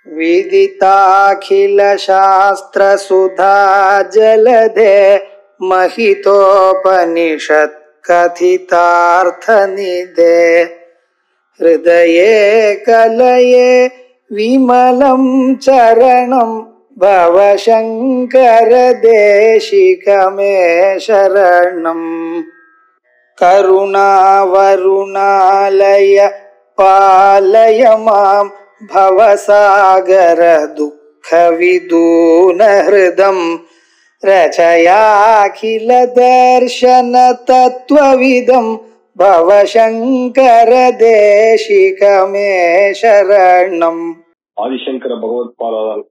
विदिताखिल शास्त्र सुधा जलधे महितोपनिषत् कथितार्थ निधे हृदये कलये विमलं चरणं भवशंकर देशिक मे शरणम्। करुणावरुणालय पालय मां भवसागर दुःख विदून हृदं रचयाखिल दर्शन तत्त्वविदं भवशंकर देशिक मे शरणम्। ஆதிசங்கர பகவத்பாதால்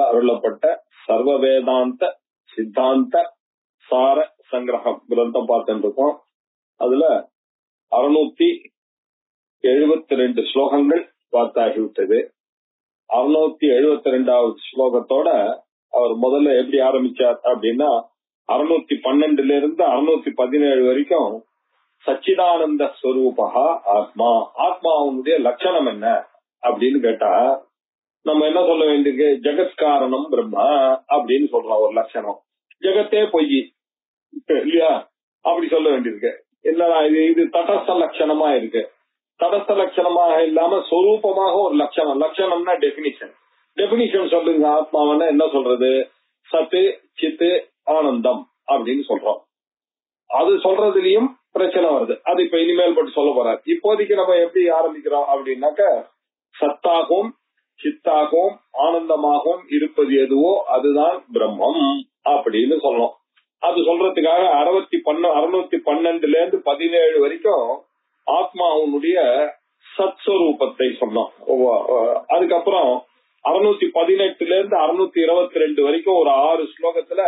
அருளப்பட்ட சர்வ வேதாந்த சித்தாந்த சார சங்கிரகம் கிரந்தம் பார்த்துட்டு இருக்கோம். அதுல 672 ஸ்லோகங்கள் பார்த்தாகிவிட்டது. 672வது ஸ்லோகத்தோட அவர் முதல்ல எப்படி ஆரம்பிச்சார் அப்படின்னா 612 இருந்து 617 வரைக்கும் சச்சிதானந்த ஸ்வரூபா ஆத்மா, ஆத்மாவுடைய லட்சணம் என்ன அப்படின்னு கேட்டா நம்ம என்ன சொல்ல வேண்டியிருக்கு? ஜெகத்காரணம் பிரம்மா அப்படின்னு சொல்றோம் ஒரு லட்சணம். ஜெகத்தே பொய் இல்லையா, அப்படி சொல்ல வேண்டியிருக்கு. இல்லடா இது தடஸ்த லட்சணமா இருக்கு. தடஸ்த லட்சணமாக இல்லாம சொரூபமாக ஒரு லட்சணம். லட்சணம்னா டெபினிஷன் சொல்லுங்க. ஆத்மாவன்னா என்ன சொல்றது? சத்து சித்து ஆனந்தம் அப்படின்னு சொல்றோம். அது சொல்றதுலயும் பிரச்சனை வருது. அது இப்ப இனிமேல் பட்டு சொல்ல போறாரு. இப்போதைக்கு நம்ம எப்படி ஆரம்பிக்கிறோம் அப்படின்னாக்க சத்தாகவும் சித்தாகவும் ஆனந்தமாகவும் இருப்பது எதுவோ அதுதான் பிரம்மம் அப்படின்னு சொல்லணும். அது சொல்றதுக்காக 612 இருந்து 17 வரைக்கும் ஆத்மாவுடைய சத்ஸ்வரூபத்தை சொன்னோம். அதுக்கப்புறம் 618 இருந்து 622 வரைக்கும் ஒரு 6 ஸ்லோகத்துல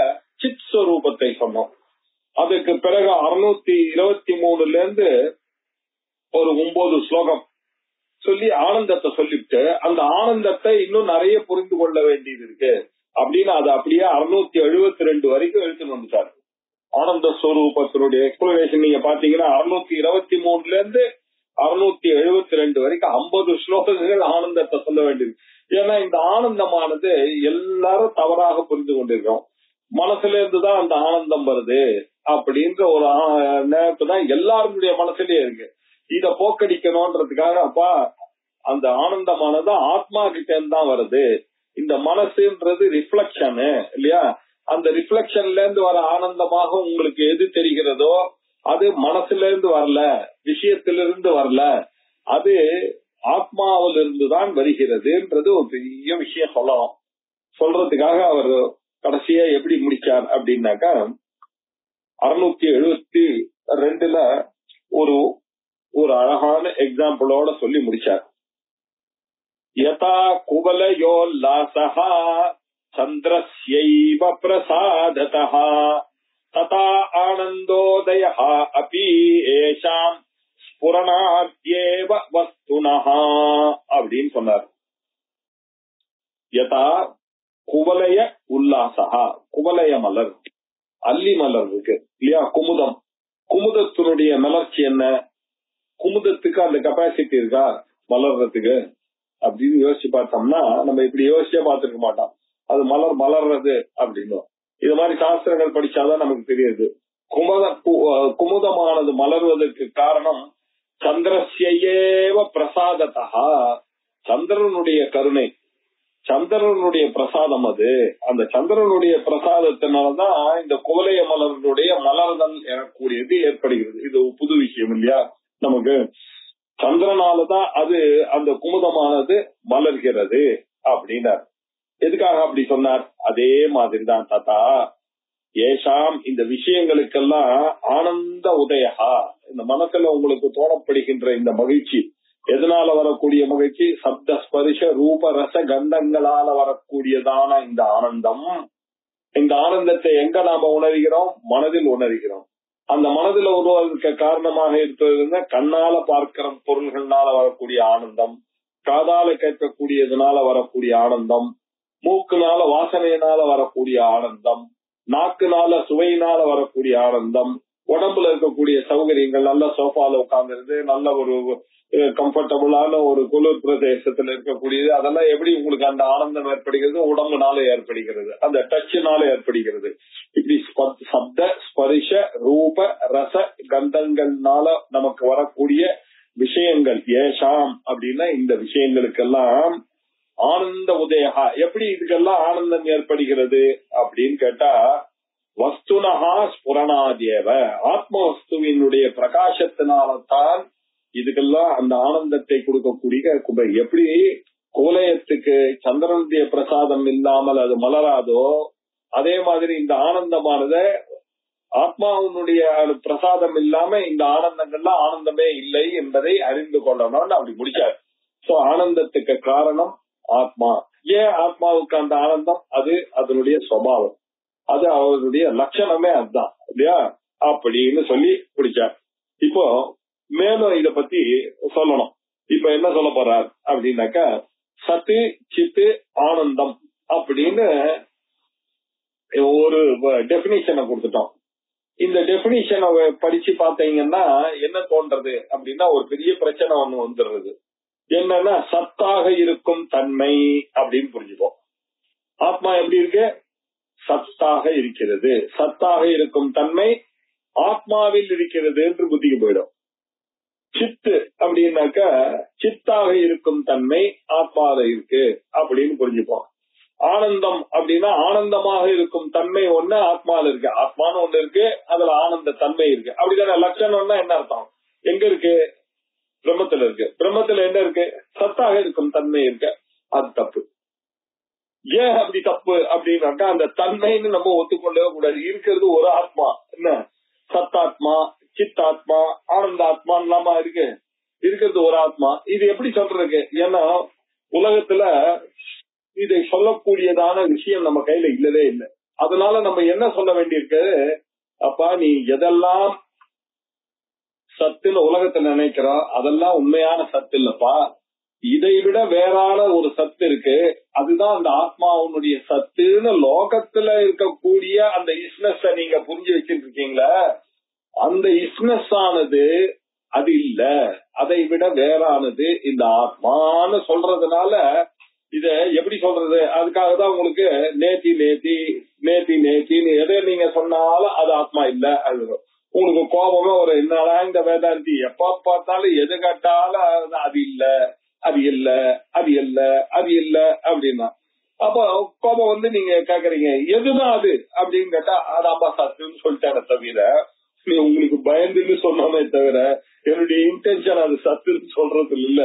சித் ஸ்வரூபத்தை சொன்னோம். அதுக்கு பிறகு 623 இருந்து ஒரு 9 ஸ்லோகம் சொல்லி ஆனந்தத்தை சொல்லிட்டு அந்த ஆனந்தத்தை இன்னும் நிறைய புரிந்து கொள்ள வேண்டியது இருக்கு அப்படின்னு அது அப்படியே 672 வரைக்கும் எழுத்துன்னு வந்துட்டாரு. ஆனந்த ஸ்வரூபத்தினுடைய எக்ஸ்பிளனேஷன் நீங்க பாத்தீங்கன்னா 623 இருந்து 672 வரைக்கும் 50 ஸ்லோகங்கள் ஆனந்தத்தை சொல்ல வேண்டியது. ஏன்னா இந்த ஆனந்தமானது எல்லாரும் தவறாக புரிந்து கொண்டிருக்கோம். மனசுல இருந்துதான் அந்த ஆனந்தம் வருது அப்படின்ற ஒரு நேரத்து தான் எல்லாருடைய மனசுலயே இருக்கு. இத போக்கடிக்கணும்ன்றதுக்காக அப்பா அந்த ஆனந்தமானது ஆத்மா கிட்ட இருந்து தான் வருது. இந்த மனசுன்றது ரிஃப்ளெக்ஷனு இல்லையா, அந்த ரிஃப்ளெக்ஷன்ல இருந்து வர ஆனந்தமாக உங்களுக்கு எது தெரிகிறதோ அது மனசுல இருந்து வரல, விஷயத்திலிருந்து வரல, அது ஆத்மாவில இருந்துதான் வருகிறதுன்றது ஒரு பெரிய விஷயம் சொல்லலாம். சொல்றதுக்காக அவர் கடைசியா எப்படி முடிச்சார் அப்படின்னாக்கா 672ல ஒரு அழகான எக்ஸாம்பிளோட சொல்லி முடிச்சார். யதா குவலயோல்லாசஹ சந்திரஸ்யைவ பிரசாததஹ ததா ஆனந்தோதயஹ அபி ஏஷாம் ஸ்புரணாத்யேவ வஸ்துனஹ அப்படின்னு சொன்னார். யதா குவலய உல்லாசஹ, குவலய மலர், அல்லி மலர் இருக்கு இல்லையா, குமுதம். குமுதத்தினுடைய மலர்ச்சி என்ன? குமுதத்துக்கு அந்த கெப்பாசிட்டி இருக்கா மலர்றதுக்கு அப்படின்னு யோசிச்சு பார்த்தோம்னா நம்ம இப்படி யோசிச்சே பார்த்திருக்க மாட்டோம். அது மலர்றது அப்படின்னு இது மாதிரி சாஸ்திரங்கள் படிச்சாதான் நமக்கு தெரியுது. குமுதமானது மலர்வதற்கு காரணம் சந்திரஸ்யேவ பிரசாததா, சந்திரனுடைய கருணை, சந்திரனுடைய பிரசாதம். அது அந்த சந்திரனுடைய பிரசாதத்தினாலதான் இந்த குவலய மலர்களுடைய மலர்தல் எனக்கூடியது ஏற்படுகிறது. இது புது விஷயம் இல்லையா நமக்கு. சந்திரனாலதான் அது அந்த குமுதமானது மலர்கிறது அப்படின்னார். எதுக்காக அப்படி சொன்னார்? அதே மாதிரிதான் ததா ஏஷாம், இந்த விஷயங்களுக்கெல்லாம் ஆனந்த உதயஹா, இந்த மனசுல உங்களுக்கு தோணப்படுகின்ற இந்த மகிழ்ச்சி எதனால வரக்கூடிய மகிழ்ச்சி? சப்த ஸ்பரிச ரூப ரச கந்தங்களால வரக்கூடியதான இந்த ஆனந்தம். இந்த ஆனந்தத்தை எங்க நாம உணர்கிறோம்? மனதில் உணர்கிறோம். அந்த மனதில் உருவாக்க காரணமாக இருப்பது கண்ணால பார்க்கிற பொருள்கள்னால வரக்கூடிய ஆனந்தம், காதால கேட்கக்கூடியதுனால வரக்கூடிய ஆனந்தம், மூக்குனால வாசனையினால வரக்கூடிய ஆனந்தம், நாக்குனால சுவையினால வரக்கூடிய ஆனந்தம், உடம்புல இருக்கக்கூடிய சௌகரியங்கள், நல்ல சோஃபால உட்கார்ந்துருது, நல்ல ஒரு கம்ஃபர்டபுளான ஒரு குளிர் பிரதேசத்துல இருக்கக்கூடியது, அதெல்லாம் எப்படி உங்களுக்கு அந்த ஆனந்தம் ஏற்படுகிறது? உடம்புனால ஏற்படுகிறது, அந்த டச்சுனால ஏற்படுகிறது. இப்படி சப்த ஸ்பரிஷ ரூப ரச கந்தங்கள்னால நமக்கு வரக்கூடிய விஷயங்கள் ஏஷாம் அப்படின்னா இந்த விஷயங்களுக்கெல்லாம் ஆனந்த உதயா. எப்படி இதுக்கெல்லாம் ஆனந்தம் ஏற்படுகிறது அப்படின்னு கேட்டா, வஸ்துனஹா ஸ்புரணாதேவ, ஆத்ம வஸ்துவினுடைய பிரகாசத்தினால்தான் இதுக்கெல்லாம் அந்த ஆனந்தத்தை கொடுக்கக்கூடிய. எப்படி கோலயத்துக்கு சந்திரனுடைய பிரசாதம் இல்லாமல் அது மலராதோ, அதே மாதிரி இந்த ஆனந்தமானது ஆத்மாவுடைய பிரசாதம் இல்லாம இந்த ஆனந்தங்கள்லாம் ஆனந்தமே இல்லை என்பதை அறிந்து கொள்ளணும்னு அப்படி முடிச்சார். சோ ஆனந்தத்துக்கு காரணம் ஆத்மா. ஏன் ஆத்மாவுக்கு அந்த ஆனந்தம்? அது அதனுடைய சுபாவம், அது அவருடைய லட்சணமே அதுதான் இல்லையா அப்படின்னு சொல்லி முடிச்சார். இப்போ மேலும் இத பத்தி சொல்லணும். இப்ப என்ன சொல்ல போறார் அப்படின்னாக்கா, சத்து சித்து ஆனந்தம் அப்படின்னு ஒரு டெபினிஷனை கொடுத்துட்டோம். இந்த டெபினிஷனை படிச்சு பாத்தீங்கன்னா என்ன தோன்றது அப்படின்னா, ஒரு பெரிய பிரச்சனை ஒண்ணு வந்துடுறது. என்னன்னா, சத்தாக இருக்கும் தன்மை அப்படின்னு புரிஞ்சுப்போம். ஆத்மா எப்படி இருக்கு? சத்தாக இருக்கிறது. சத்தாக இருக்கும் தன்மை ஆத்மாவில் இருக்கிறது என்று புத்திக்கு போயிடும். சித்து அப்படின்னாக்க சித்தாக இருக்கும் தன்மை ஆத்மாவில இருக்கு அப்படின்னு புரிஞ்சுப்போம். ஆனந்தம் அப்படின்னா ஆனந்தமாக இருக்கும் தன்மை ஒண்ணு ஆத்மாவில இருக்கு, ஆத்மான்னு ஒண்ணு இருக்கு, அதுல ஆனந்த தன்மை இருக்கு. அப்படிதானே? லட்சணம்னா என்ன அர்த்தம்? எங்க இருக்கு? பிரம்மத்துல இருக்கு. பிரம்மத்துல என்ன இருக்கு? சத்தாக இருக்கும் தன்மை இருக்கு. அது தப்பு. ஏன் அப்படி தப்பு அப்படின்னாக்கா, அந்த தன்மைன்னு நம்ம ஒத்துக்கொள்ளவே கூடாது. இருக்கிறது ஒரு ஆத்மா. என்ன? சத்தாத்மா, சித்தாத்மா, ஆனந்தாத்மா இல்லாம இருக்கு. இருக்கிறது ஒரு ஆத்மா. இது எப்படி சொல்றதுக்கு? ஏன்னா உலகத்துல இதை சொல்லக்கூடியதான விஷயம் நம்ம கையில இல்லவே இல்லை. அதனால நம்ம என்ன சொல்ல வேண்டியிருக்கு? அப்பா, நீ எதெல்லாம் சத்துன்னு உலகத்துல நினைக்கிறோம் அதெல்லாம் உண்மையான சத்து இல்லப்பா. இதை விட வேறான ஒரு சத்து இருக்கு, அதுதான் அந்த ஆத்மாவுடைய சத்துன்னு லோகத்துல இருக்கக்கூடிய அந்த இஸ்னஸ் நீங்க புரிஞ்சு வச்சுட்டு இருக்கீங்களா? அந்த இஸ்னஸ் ஆனது அது இல்ல, அதை விட வேறானது இந்த ஆத்மான்னு சொல்றதுனால இத எப்படி சொல்றது? அதுக்காக தான் உங்களுக்கு நேத்தி நேத்தி நேத்தி நேத்தின்னு எதை நீங்க சொன்னாலும் அது ஆத்மா இல்ல. அது உங்களுக்கு கோபமே ஒரு என்னடா இந்த வேதாந்தி எப்ப பார்த்தாலும் எது கேட்டாலும் அது இல்ல அது இல்ல அது இல்ல அது இல்ல அப்படின்னா, அப்போ கோபம் வந்து நீங்க கேக்குறீங்க எதுதான் அது அப்படின்னு கேட்டா, அதாம்பா சத்துன்னு சொல்லிட்டானே தவிர நீ உங்களுக்கு பயந்துன்னு சொன்னாமே தவிர என்னுடைய இன்டென்ஷன் அது சத்துன்னு சொல்றது இல்ல.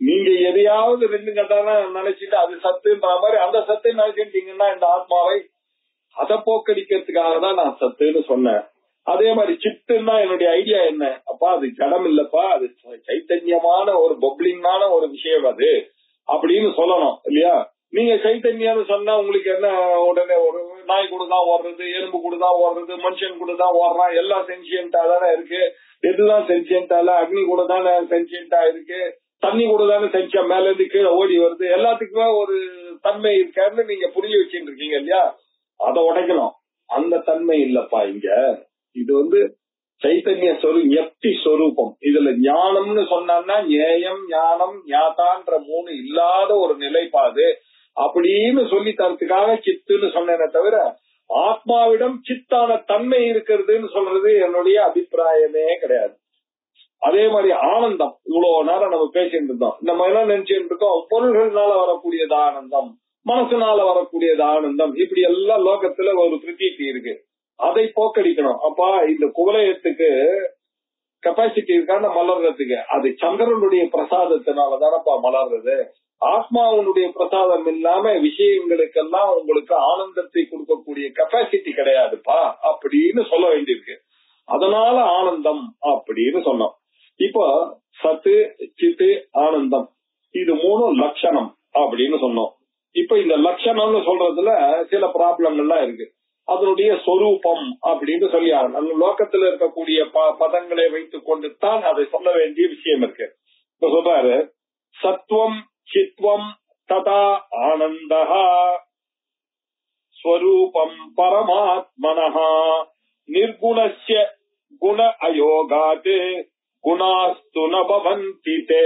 நீங்க எதையாவது ரெண்டு கட்டான நினைச்சிட்டு அது சத்துன்ற மாதிரி அந்த சத்து நினைச்சிட்டீங்கன்னா இந்த ஆத்மாவை அதை போக்கடிக்கிறதுக்காக தான் நான் சத்துன்னு சொன்னேன். அதே மாதிரி சித்துன்னா என்னுடைய ஐடியா என்ன? அப்பா அது ஜடம் இல்லப்பா, அது சைத்தன்யமான ஒரு பப்ளிங்கான ஒரு விஷயம் அது அப்படின்னு சொல்லணும் இல்லையா? நீங்க சைத்தன்யம்னு சொன்னா உங்களுக்கு என்ன, உடனே ஒரு நாய் கூட தான் ஓடுறது, எறும்பு கூட தான் ஓடுறது, மனுஷன் கூட தான் ஓடுறான், எல்லாம் சென்சியன்டா தானே இருக்கு. எதுதான் சென்சியன்டா இல்ல? அக்னி கூட தானே சென்சியன்டா இருக்கு, தண்ணி கூட தானே சென்சியா மேல இருந்து கீழே ஓடி வருது, எல்லாத்துக்குமே ஒரு தன்மை இருக்காருன்னு நீங்க புரிஞ்சு வச்சுட்டு இருக்கீங்க இல்லையா? அதை உடைக்கணும். அந்த தன்மை இல்லப்பா இங்க. இது வந்து சைத்தன்ய ஞப்தி ஸ்வரூபம். இதுல ஞானம்னு சொன்னா ஞேயம் ஞானம் ஞாதான்ற மூணு இல்லாத ஒரு நிலைப்பாடு அப்படின்னு சொல்லி தரத்துக்காக சித்துன்னு சொன்னேனே தவிர ஆத்மாவிடம் சித்தான தன்மை இருக்கிறதுன்னு சொல்றது என்னுடைய அபிப்பிராயமே கிடையாது. அதே மாதிரி ஆனந்தம், இவ்வளவு நேரம் நம்ம பேசிட்டு இருந்தோம். நம்ம என்ன நினைச்சுட்டு இருக்கோம்? பொருள்கள்னால வரக்கூடியது ஆனந்தம், மனசுனால வரக்கூடியது ஆனந்தம், இப்படி எல்லாம் லோகத்துல ஒரு பிரதீதி இருக்கு. அதை போக்கடிக்கணும். அப்பா இந்த குவலயத்துக்கு கெப்பாசிட்டி இருக்கான்னு மலர்றதுக்கு அது சந்திரனுடைய பிரசாதத்தினாலதானப்பா மலர்றது. ஆத்மாவுடைய பிரசாதம் இல்லாம விஷயங்களுக்கெல்லாம் உங்களுக்கு ஆனந்தத்தை கொடுக்கக்கூடிய கெப்பாசிட்டி கிடையாதுப்பா அப்படின்னு சொல்ல வேண்டியிருக்கு. அதனால ஆனந்தம் அப்படின்னு சொன்னோம். இப்போ சத்து சித்து ஆனந்தம் இது மூணு லட்சணம் அப்படின்னு சொன்னோம். இப்ப இந்த லட்சணம்னு சொல்றதுல சில ப்ராப்ளங்கள்லாம் இருக்கு. அதனுடைய சொரூபம் அப்படின்னு சொல்லி அந்த லோகத்துல இருக்கக்கூடிய பதங்களை வைத்துக் கொண்டு தான் அதை சொல்ல வேண்டிய விஷயம் இருக்கு. இப்ப சொல்றாரு, சத்வம் சித்வம் ததா ஆனந்தஹா ஸ்வரூபம் பரமாத்மனஹா நிர்குணஸ்ய குண அயோகாத் குணாஸ்து ந பவந்தி தே.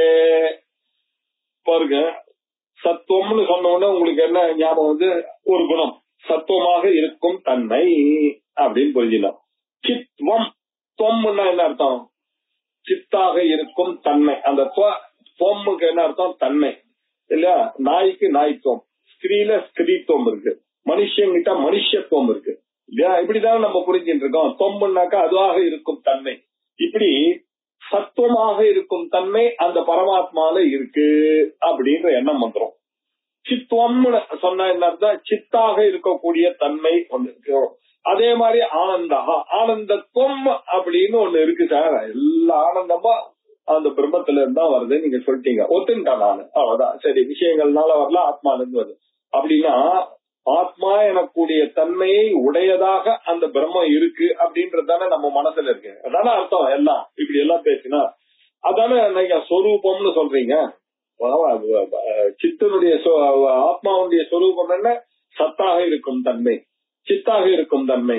பாருங்க, சத்துவம்னு சொன்ன உடனே உங்களுக்கு என்ன ஞாபகம் வந்து, ஒரு குணம் சத்துவமாக இருக்கும் தன்மை அப்படின்னு புரிஞ்சிடலாம். சித்வம், தொம்முன்னா என்ன அர்த்தம்? சித்தாக இருக்கும் தன்மை. அந்த தொம்முக்கு என்ன அர்த்தம்? தன்மை இல்லையா? நாய்க்கு நாய்த்துவம், ஸ்திரீல ஸ்திரீத்துவம் இருக்கு, மனுஷங்கிட்ட மனுஷத்துவம் இருக்கு இல்லையா? இப்படிதான் நம்ம புரிஞ்சுட்டு இருக்கோம். தொம்முன்னாக்கா அதுவாக இருக்கும் தன்மை. இப்படி சத்துவமாக இருக்கும் தன்மை அந்த பரமாத்மால இருக்கு அப்படின்ற எண்ணம் வந்துடும். சித்துவம்னு சொன்ன என்ன அர்த்தம்? சித்தாக இருக்கக்கூடிய தன்மை ஒண்ணு இருக்கு. அதே மாதிரி ஆனந்தத்துவம் அப்படின்னு ஒண்ணு இருக்கு சார். எல்லா ஆனந்தமும் அந்த பிரம்மத்துல இருந்தா வருது நீங்க சொல்லிட்டீங்க, ஒத்துக்கிட்டேன் நானு, அவ்வளவுதான். சரி, விஷயங்கள்னால வரல, ஆத்மால இருந்து வருது அப்படின்னா, ஆத்மா எனக்கூடிய தன்மையை உடையதாக அந்த பிரம்மம் இருக்கு அப்படின்றதானே நம்ம மனசுல இருக்கு. அதான அர்த்தம். எல்லாம் இப்படி எல்லாம் பேசினா அதானே நீங்க சொரூபம்னு சொல்றீங்க. சித்தனுடைய ஆத்மாவுடைய சொரூபம் என்ன? சத்தாக இருக்கும் தன்மை, சித்தாக இருக்கும் தன்மை,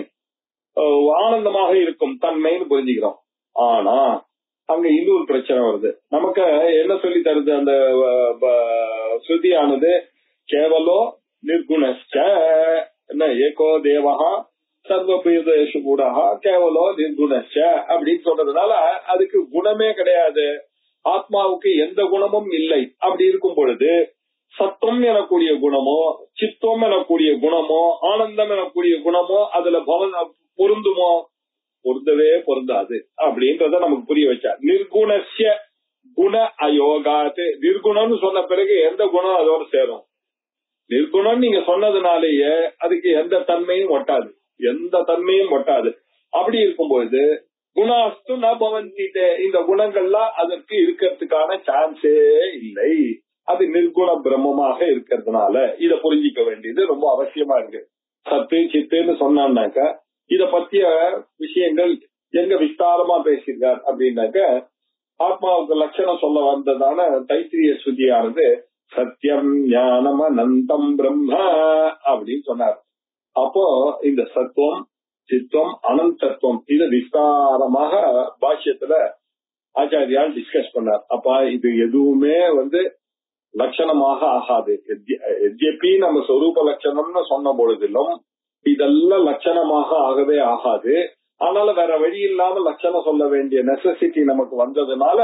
ஆனந்தமாக இருக்கும் தன்மைன்னு புரிஞ்சுக்கிறோம். ஆனா அங்க இன்னொரு பிரச்சனை வருது. நமக்கு என்ன சொல்லி தருது அந்த ஸ்ருதியானது? கேவலோ நிர்குணஸ்ச என்ன, ஏகோ தேவஹா சர்வபூதேஷு கூடஹா கேவலோ நிர்குணஸ்ச அப்படின்னு சொல்றதுனால அதுக்கு குணமே கிடையாது, ஆத்மாவுக்கு எந்த குணமும் இல்லை. அப்படி இருக்கும் பொழுது சத்துவம் எனக்கூடிய குணமோ, சித்துவம் எனக்கூடிய குணமோ, ஆனந்தம் எனக்கூடிய குணமோ அதுல பொருந்துமோ? பொருந்தவே பொருந்தாது அப்படின்றத நமக்கு புரிய வச்சா. நிர்குணஸ்ய குண அயோகாத். நிர்குணம்னு சொன்ன பிறகு எந்த குணம் அதோட சேரும்? நிர்குணம் நீங்க சொன்னதுனாலேயே அதுக்கு எந்த தன்மையும் ஒட்டாது, எந்த தன்மையும் ஒட்டாது. அப்படி இருக்கும்போது குணாஸ்து ந பவந்தி தே, இந்த குணங்கள்லாம் அதற்கு இருக்கிறதுக்கான சான்ஸே இல்லை. அது நிர்குண பிரம்மமாக இருக்கிறதுனால இத புரிஞ்சிக்க வேண்டியது ரொம்ப அவசியமா இருக்கு. சத்து சித்துன்னு சொன்னாக்க இத பத்திய விஷயங்கள் எங்க விஸ்தாரமா பேசியிருக்கார் அப்படின்னாக்க, ஆத்மாவுக்கு லட்சணம் சொல்ல வந்ததான தைத்திரிய ஸ்ருதியானது சத்தியம் ஞானம் அனந்தம் பிரம்ம அப்படின்னு சொன்னார். அப்போ இந்த சத்துவம் சித்துவம் அனந்தத்துவம் இத விஸ்தாரமாக பாஷ்யத்துல ஆச்சாரியால் டிஸ்கஸ் பண்ணார். அப்ப இது எதுவுமே வந்து லட்சணமாக ஆகாது. எத்யபி நம்ம சொரூப லட்சணம்னு சொன்ன பொழுதிலும் இதெல்லாம் லட்சணமாக ஆகவே ஆகாது. ஆனாலும் வேற வழி இல்லாம லட்சணம் சொல்ல வேண்டிய நெசசிட்டி நமக்கு வந்ததுனால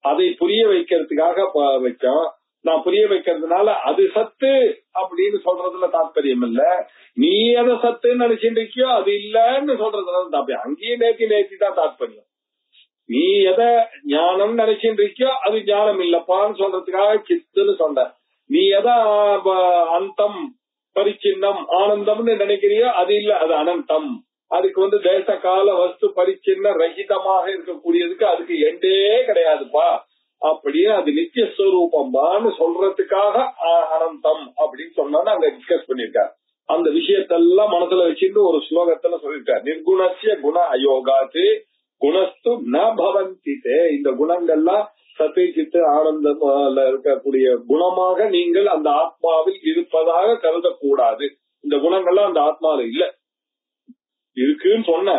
அதை புரிய வைக்கிறதுக்காக வச்சோம். நான் புரிய வைக்கிறதுனால அது சத்து அப்படின்னு சொல்றதுல தாற்பயம் இல்ல, நீ எதை சத்துன்னு நினைச்சுட்டு இருக்கியோ அது இல்லன்னு சொல்றதுல தாற்பயம். அங்கேயே நேத்தி தான் தாற்பயம். நீ எதை ஞானம் நினைச்சுட்டு இருக்கியோ அது ஞானம் இல்லப்பான்னு சொல்றதுக்காக சித்துன்னு சொன்ன. நீ எதை அந்தம் பரிச்சின்னம் ஆனந்தம்னு நினைக்கிறியோ அது இல்ல, அது அனந்தம். அதுக்கு வந்து தேச கால வஸ்து பரிச்சின்ன ரஹிதமாக இருக்கக்கூடியதுக்கு அதுக்கு எண்டே கிடையாதுப்பா. அப்படியே அது நித்திய ஸ்வரூபம்பான்னு சொல்றதுக்காக அனந்தம் அப்படின்னு சொன்னா அங்க டிஸ்கஸ் பண்ணிருக்காரு. அந்த விஷயத்தெல்லாம் மனசுல வச்சுட்டு ஒரு ஸ்லோகத்துல சொல்லிருக்காரு. நிர்குணஸ்ய குண அயோகாத்து குணஸ்து ந பவந்தி தே. இந்த குணங்கள்லாம் சத்து சித்து ஆனந்தம் இருக்கக்கூடிய குணமாக நீங்கள் அந்த ஆத்மாவில் இருப்பதாக கருதக்கூடாது. இந்த குணங்கள்லாம் அந்த ஆத்மாவில இல்ல, இருக்குன்னு சொன்ன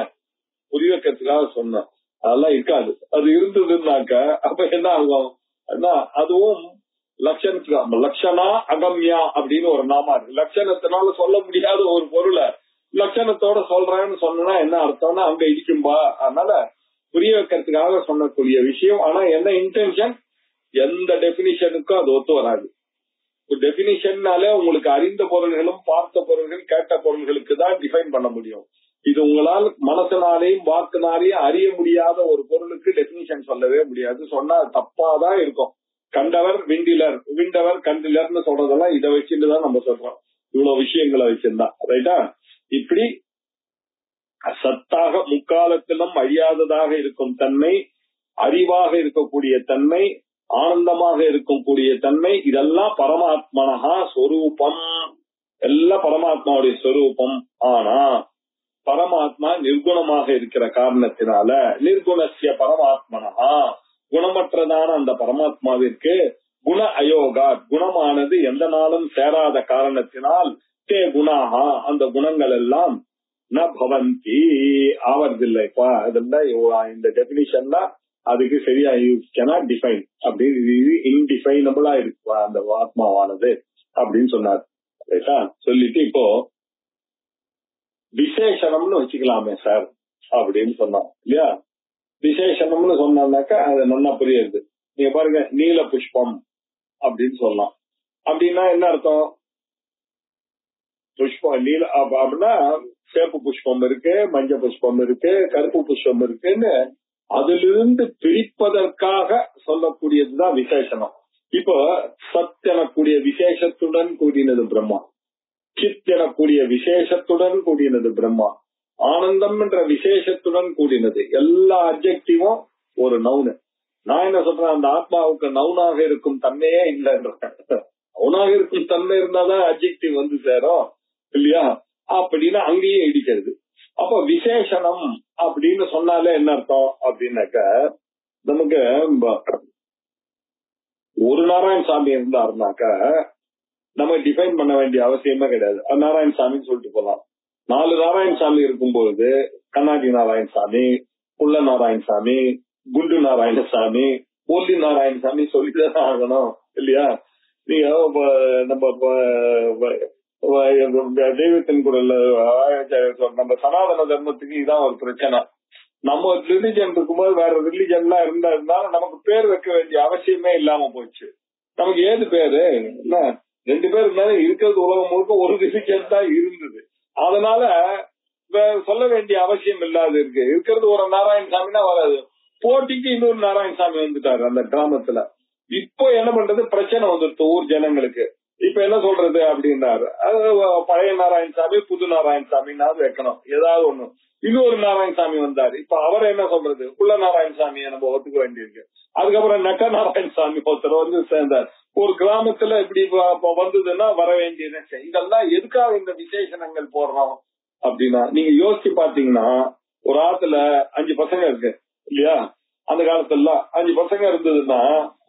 புரிய வைக்கிறதுக்காக சொன்ன, அதெல்லாம் இருக்காது. அது இருந்ததுன்னாக்க அப்ப என்ன ஆகும்? அதுவும் லட்சணத்துக்கு லட்சணா அகம்யா அப்படின்னு ஒரு நாமா இருக்கு. லட்சணத்தினால சொல்ல முடியாத ஒரு பொருளை லட்சணத்தோட சொல்றேன்னு சொன்னா என்ன அர்த்தம்னா அங்க இருக்கும்பா. அதனால புரிய வைக்கிறதுக்காக சொன்னக்கூடிய விஷயம். ஆனா என்ன இன்டென்ஷன்? எந்த டெபினிஷனுக்கும் அது ஒத்து வராது. டெபினிஷன்னாலே உங்களுக்கு அறிந்த பொருள்களும் பார்த்த பொருள்கள் கேட்ட பொருள்களுக்கு தான் டிஃபைன் பண்ண முடியும். இது உங்களால் மனசனாலையும் வாக்குனாலையும் அறிய முடியாத ஒரு பொருளுக்கு டெபினிஷன் சொல்லவே முடியாது. சொன்னா தப்பாதான் இருக்கும். கண்டவர் விண்டிலர், விண்டவர் கண்டிலர்னு சொல்றதெல்லாம் இதை வச்சுட்டுதான் நம்ம சொல்றோம். இவ்வளவு விஷயங்களை வச்சிருந்தா ரைட்டா. இப்படி சத்தாக முக்காலத்திலும் அழியாததாக இருக்கும் தன்மை, அறிவாக இருக்கக்கூடிய தன்மை, ஆனந்தமாக இருக்கக்கூடிய தன்மை, இதெல்லாம் பரமாத்மனஹா ஸ்வரூபம், எல்லாம் பரமாத்மாவுடைய ஸ்வரூபம். ஆனா பரமாத்மா நிர்குணமாக இருக்கிற காரணத்தினால நிர்குணஸ்ய பரமாத்மனஹா, குணமற்றதான அந்த பரமாத்மாவிற்கு குண அயோகா, குணமானது எந்த நாளும் சேராத காரணத்தினால் தே குணாகா, அந்த குணங்கள் எல்லாம் ந பவந்தி ஆவறதில்லைப்பா. இதெல்லாம் இந்த டெபினிஷன் தான் அதுக்கு சரியா கேனாட் டிஃபைன் அப்படி இன்டிஃபைனபிளா இருக்கு அந்த ஆத்மாவானது அப்படின்னு சொன்னார். சொல்லிட்டு இப்போ விசேஷணம்னு வச்சுக்கலாமே சார் அப்படின்னு சொன்னோம் இல்லையா. விசேஷணம்னு சொன்னாக்கா அது நல்லா புரியுது. நீங்க பாருங்க, நீல புஷ்பம் அப்படின்னு சொல்லலாம். அப்படின்னா என்ன அர்த்தம்? புஷ்பம் நீல அப்படின்னா சேப்பு புஷ்பம் இருக்கு, மஞ்சள் புஷ்பம் இருக்கு, கருப்பு புஷ்பம் இருக்குன்னு அதிலிருந்து பிரிப்பதற்காக சொல்லக்கூடியதுதான் விசேஷனம். இப்போ சத் எனக்கூடிய விசேஷத்துடன் கூடினது பிரம்மா, சித் எனக்கூடிய விசேஷத்துடன் கூடினது பிரம்மா, ஆனந்தம் என்ற விசேஷத்துடன் கூடினது. எல்லா அட்ஜெக்டிவும் ஒரு நவுனு. நான் என்ன சொல்றேன், அந்த ஆத்மாவுக்கு நவுனாக இருக்கும் தன்மையே இல்லைன்ற. நவுனாக இருக்கும் தன்மை இருந்தாதான் அட்ஜெக்டிவ் வந்து சேரும் இல்லையா. அப்படின்னு அங்கேயே இடிக்கிறது. அப்ப விசேஷனம் அப்படின்னு சொன்னாலே என்ன அர்த்தம் அப்படின்னாக்க, நமக்கு ஒரு நாராயணசாமி இருந்தாருனாக்க நம்ம டிஃபைன் பண்ண வேண்டிய அவசியமே கிடையாது. நாராயணசாமின்னு சொல்லிட்டு போலாம். 4 நாராயணசாமி இருக்கும்போது கண்ணாடி நாராயணசாமி, புள்ள நாராயணசாமி, குண்டு நாராயணசாமி, ஒல்லி நாராயணசாமி சொல்லிதான் ஆகணும் இல்லையா. நீங்க நம்ம தெய்வத்தின் குரல் நம்ம சனாதன தர்மத்துக்கு இதான் ஒரு பிரச்சனை. நம்ம ரிலிஜன் இருக்கும்போது வேற ரிலிஜன்லாம் இருந்தா நமக்கு பேர் வைக்க வேண்டிய அவசியமே இல்லாம போச்சு. நமக்கு ஏது பேரு என்ன, 2 பேர் இருந்தாலும் இருக்கிறது உலகம் முழுக்க ஒரு ரிலிஜன் தான் இருந்தது. அதனால சொல்ல வேண்டிய அவசியம் இல்லாத இருக்கு. இருக்கிறது ஒரு நாராயணசாமினா வராது, போட்டிக்கு இன்னொரு நாராயணசாமி வந்துட்டாரு அந்த கிராமத்துல. இப்போ என்ன பண்றது, பிரச்சனை வந்துருச்சு ஊர் ஜனங்களுக்கு. இப்ப என்ன சொல்றது அப்படின்னாரு, பழைய நாராயணசாமி புது நாராயணசாமின்னாவது வைக்கணும் ஏதாவது ஒண்ணு. இன்னொரு நாராயணசாமி வந்தாரு, இப்ப அவரை என்ன சொல்றது, புள்ள நாராயணசாமியை நம்ம ஒத்துக்க வேண்டியிருக்கு. அதுக்கப்புறம் நக்க நாராயணசாமி ஒருத்தர் வந்து சேர்ந்தார். ஒரு கிராமத்துல இப்படி வந்ததுன்னா வர வேண்டியது. இதெல்லாம் எதுக்காக இந்த விசேஷணங்கள் போடுறோம் அப்படின்னா, நீங்க யோசிச்சு பாத்தீங்கன்னா ஒரு ஆத்துல 5 பசங்க இருக்கு இல்லையா. அந்த காலத்துல 5 பசங்க இருந்ததுன்னா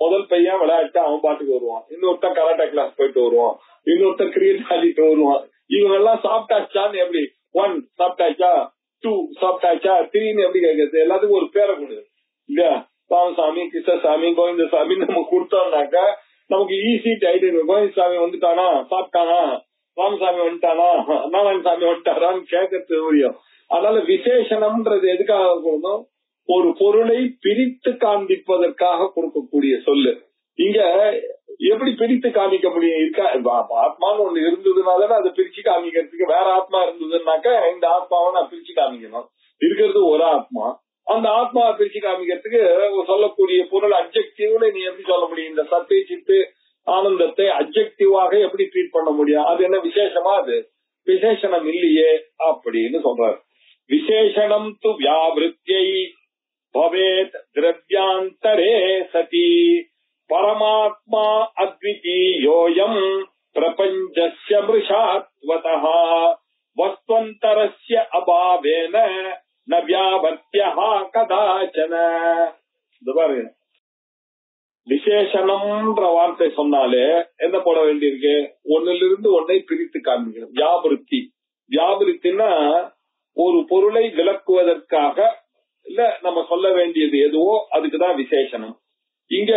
முதல் பையன் விளையாட்டு அவன் பாட்டுக்கு வருவான், இன்னொருத்தன் கராட்டே கிளாஸ் போயிட்டு வருவான், இன்னொருத்தன் கிரிக்கெட் ஆடிட்டு வருவான். இவங்க எல்லாம் சாப்பிட்டாச்சான்னு எப்படி 1 சாப்பிட்டாச்சா, 2 சாப்பிட்டாச்சா, 3ன்னு எப்படி கேட்கறது. எல்லாத்துக்கும் ஒரு பேரை கொடு இல்லையா. ராமசாமி, கிருஷ்ணசாமி, கோவிந்தசாமி நம்ம கொடுத்தோம்னாக்க நமக்கு ஈஸி ஐடென்டி. கோவிந்தசாமி வந்துட்டானா, சாப்பிட்டானா, ராமசாமி வந்துட்டானா, நாராயணசாமி வந்துட்டாரான்னு கேட்கறது முடியும். அதனால விசேஷனம்ன்றது எதுக்காக கொடுக்கணும், ஒரு பொருளை பிரித்து காண்பிப்பதற்காக கொடுக்கக்கூடிய சொல்லு. இங்க எப்படி பிரித்து காமிக்க முடியும், இருக்கா ஆத்மான்னு ஒண்ணு இருந்ததுனால அதை பிரிச்சு காமிக்கிறதுக்கு. வேற ஆத்மா இருந்ததுன்னாக்க இந்த ஆத்மாவை நான் பிரிச்சு காமிக்கணும். இருக்கிறது ஒரு ஆத்மா, அந்த ஆத்மாவை பிரிச்சு காமிக்கிறதுக்கு சொல்லக்கூடிய பொருள் அப்ஜெக்டிவ்னு நீ எப்படி சொல்ல முடியும். இந்த சத்தை சித்து ஆனந்தத்தை அப்ஜெக்டிவாக எப்படி ட்ரீட் பண்ண முடியும்? அது என்ன விசேஷமா? அது விசேஷனம் இல்லையே அப்படின்னு சொல்றாரு. விசேஷனம் து வியாவிருத்தியை பவேத் திரவியாந்தரே சதி பரமாத்மா அத்விதீயோயம் பிரபஞ்சஸ்ய மிருஷாத்வதஹ வஸ்வந்தரஸ்ய அபாவேன ந வியாவர்த்யஹ கதாச்சன. விசேஷனம்ன்ற வார்த்தை சொன்னாலே என்ன போட வேண்டியிருக்கு, ஒன்னிலிருந்து ஒன்னை பிரித்து காண்பிக்கணும். வியாபிருத்தி, வியாபிருத்தின்னா ஒரு பொருளை விளக்குவதற்காக இல்ல நம்ம சொல்ல வேண்டியது எதுவோ அதுக்குதான் விசேஷனம். இங்க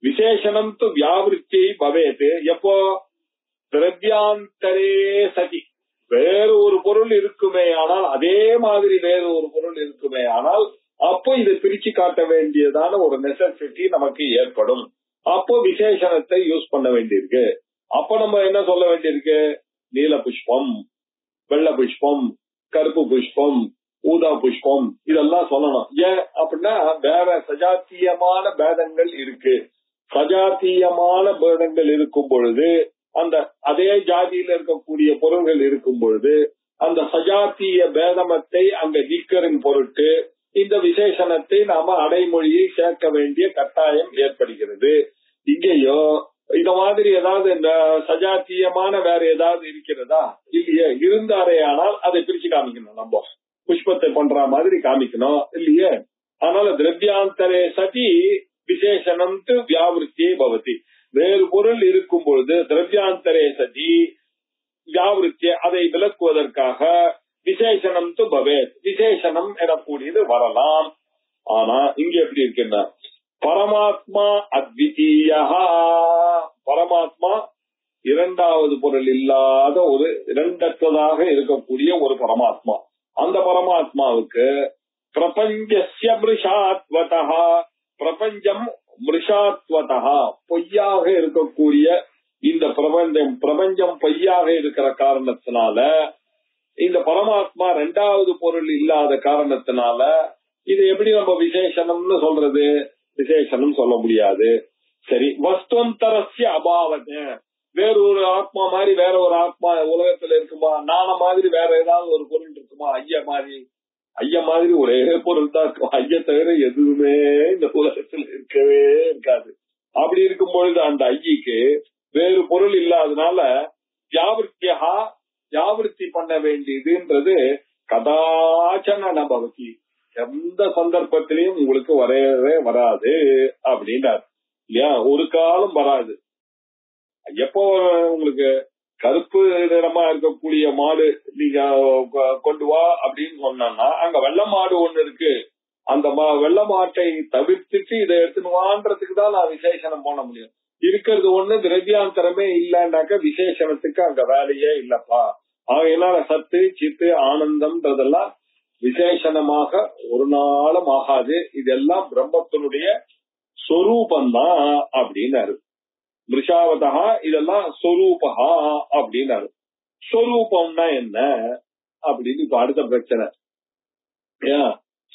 விசேஷனம் து வியாவிருத்தியை பவேத். எப்போ திரவியாந்தரே சதி, வேறு ஒரு பொருள் இருக்குமே ஆனால், அதே மாதிரி வேறு ஒரு பொருள் இருக்குமே ஆனால் அப்போ இதை பிரிச்சு காட்ட வேண்டியதான ஒரு நெசசிட்டி நமக்கு ஏற்படும். அப்போ விசேஷணத்தை யூஸ் பண்ண வேண்டியிருக்கு. அப்ப நம்ம என்ன சொல்ல வேண்டியிருக்கு, நீல புஷ்பம், வெள்ள புஷ்பம், கருப்பு புஷ்பம், ஊதா புஷ்பம் இதெல்லாம் சொல்லணும். ஏன் அப்படின்னா வேற சஜாத்தியமான பேதங்கள் இருக்கு. சஜாத்தியமான பேதங்கள் இருக்கும் பொழுது, அந்த அதே ஜாதியில இருக்கக்கூடிய பொருள்கள் இருக்கும் பொழுது அந்த சஜாத்திய பேதமத்தை அங்க நீக்கரின் பொருட்டு இந்த விசேஷணத்தை நாம அடைமொழியை சேர்க்க வேண்டிய கட்டாயம் ஏற்படுகிறது. இங்கேயோ இந்த மாதிரி ஏதாவது இந்த சஜாத்தியமான வேற ஏதாவது இருக்கிறதா? இல்லையே. இருந்தாரே ஆனால் அதை பிரிச்சு காமிக்கணும். நம்ம புஷ்பத்தை பண்ற மாதிரி காமிக்கணும் இல்லையே. அதனால திரவியாந்தரே சதி விசேஷனம் து வியாவிருத்தியை பவதி. வேறு பொருள் இருக்கும் பொழுது திரவியாந்தரே சதி வியாவிருத்தியை அதை விளக்குவதற்காக விசேஷனம் து பவேத், விசேஷனம் எனக்கூடியது வரலாம். ஆனா இங்க எப்படி இருக்குன்னா பரமாத்மா அத்விதீயா, பரமாத்மா இரண்டாவது பொருள் இல்லாத ஒரு இரண்டற்றதாக இருக்கக்கூடிய ஒரு பரமாத்மா. அந்த பரமாத்மாவுக்கு பிரபஞ்சஸ்ய மிருஷாத்வதா, பிரபஞ்சம் மிருஷாத்வதா பொய்யாக இருக்கக்கூடிய இந்த பிரபஞ்சம் பொய்யாக இருக்கிற காரணத்தினால, இந்த பரமாத்மா இரண்டாவது பொருள் இல்லாத காரணத்தினால இது எப்படி நம்ம விசேஷனம்னு சொல்றது? விசேஷனம் சொல்ல முடியாது. சரி, வஸ்துவந்தரஸ்ய அபாவன, வேற ஒரு ஆத்மா மாதிரி வேற ஒரு ஆத்மா உலகத்துல இருக்குமா? நான மாதிரி வேற ஏதாவது ஒரு பொருள் இருக்குமா? ஐய மாதிரி ஒரே பொருள் தான் இருக்கும். ஐய தவிர எதுவுமே இந்த உலகத்துல இருக்கவே இருக்காது. அப்படி இருக்கும் பொழுது அந்த ஐயக்கு வேறு பொருள் இல்லாதனால வியாவிருத்தி பண்ண வேண்டியதுன்றது கதாச்சன நபவதி, எந்த சந்தர்ப்பத்திலையும் உங்களுக்கு வரவே வராது அப்படின்றார் இல்லையா? ஒரு காலம் வராது. எப்போ உங்களுக்கு கருப்பு நிறமா இருக்கக்கூடிய மாடு நீங்க கொண்டு வா அப்படின்னு சொன்னா, அங்க வெள்ளை மாடு ஒண்ணு இருக்கு, அந்த வெள்ளை மாட்டை தவிர்த்துட்டு இதை எடுத்துனுவான்றதுக்கு தான் நான் விசேஷனம் போன முடியும். இருக்கிறது ஒண்ணு, திரவியாந்தரமே இல்லைன்னாக்க விசேஷனத்துக்கு அங்க வேலையே இல்லப்பா. ஆகையினால சத்து சித்து ஆனந்தம்ன்றதெல்லாம் விசேஷனமாக ஒரு நாளும் ஆகாது. இதெல்லாம் பிரம்மத்தினுடைய சொரூபந்தான் அப்படின்னாரு. மிருஷாவதா இதெல்லாம் சொரூபா அப்படின்னாரு. சொரூபம்னா என்ன அப்படின்னு இப்ப அடுத்த பிரச்சனை.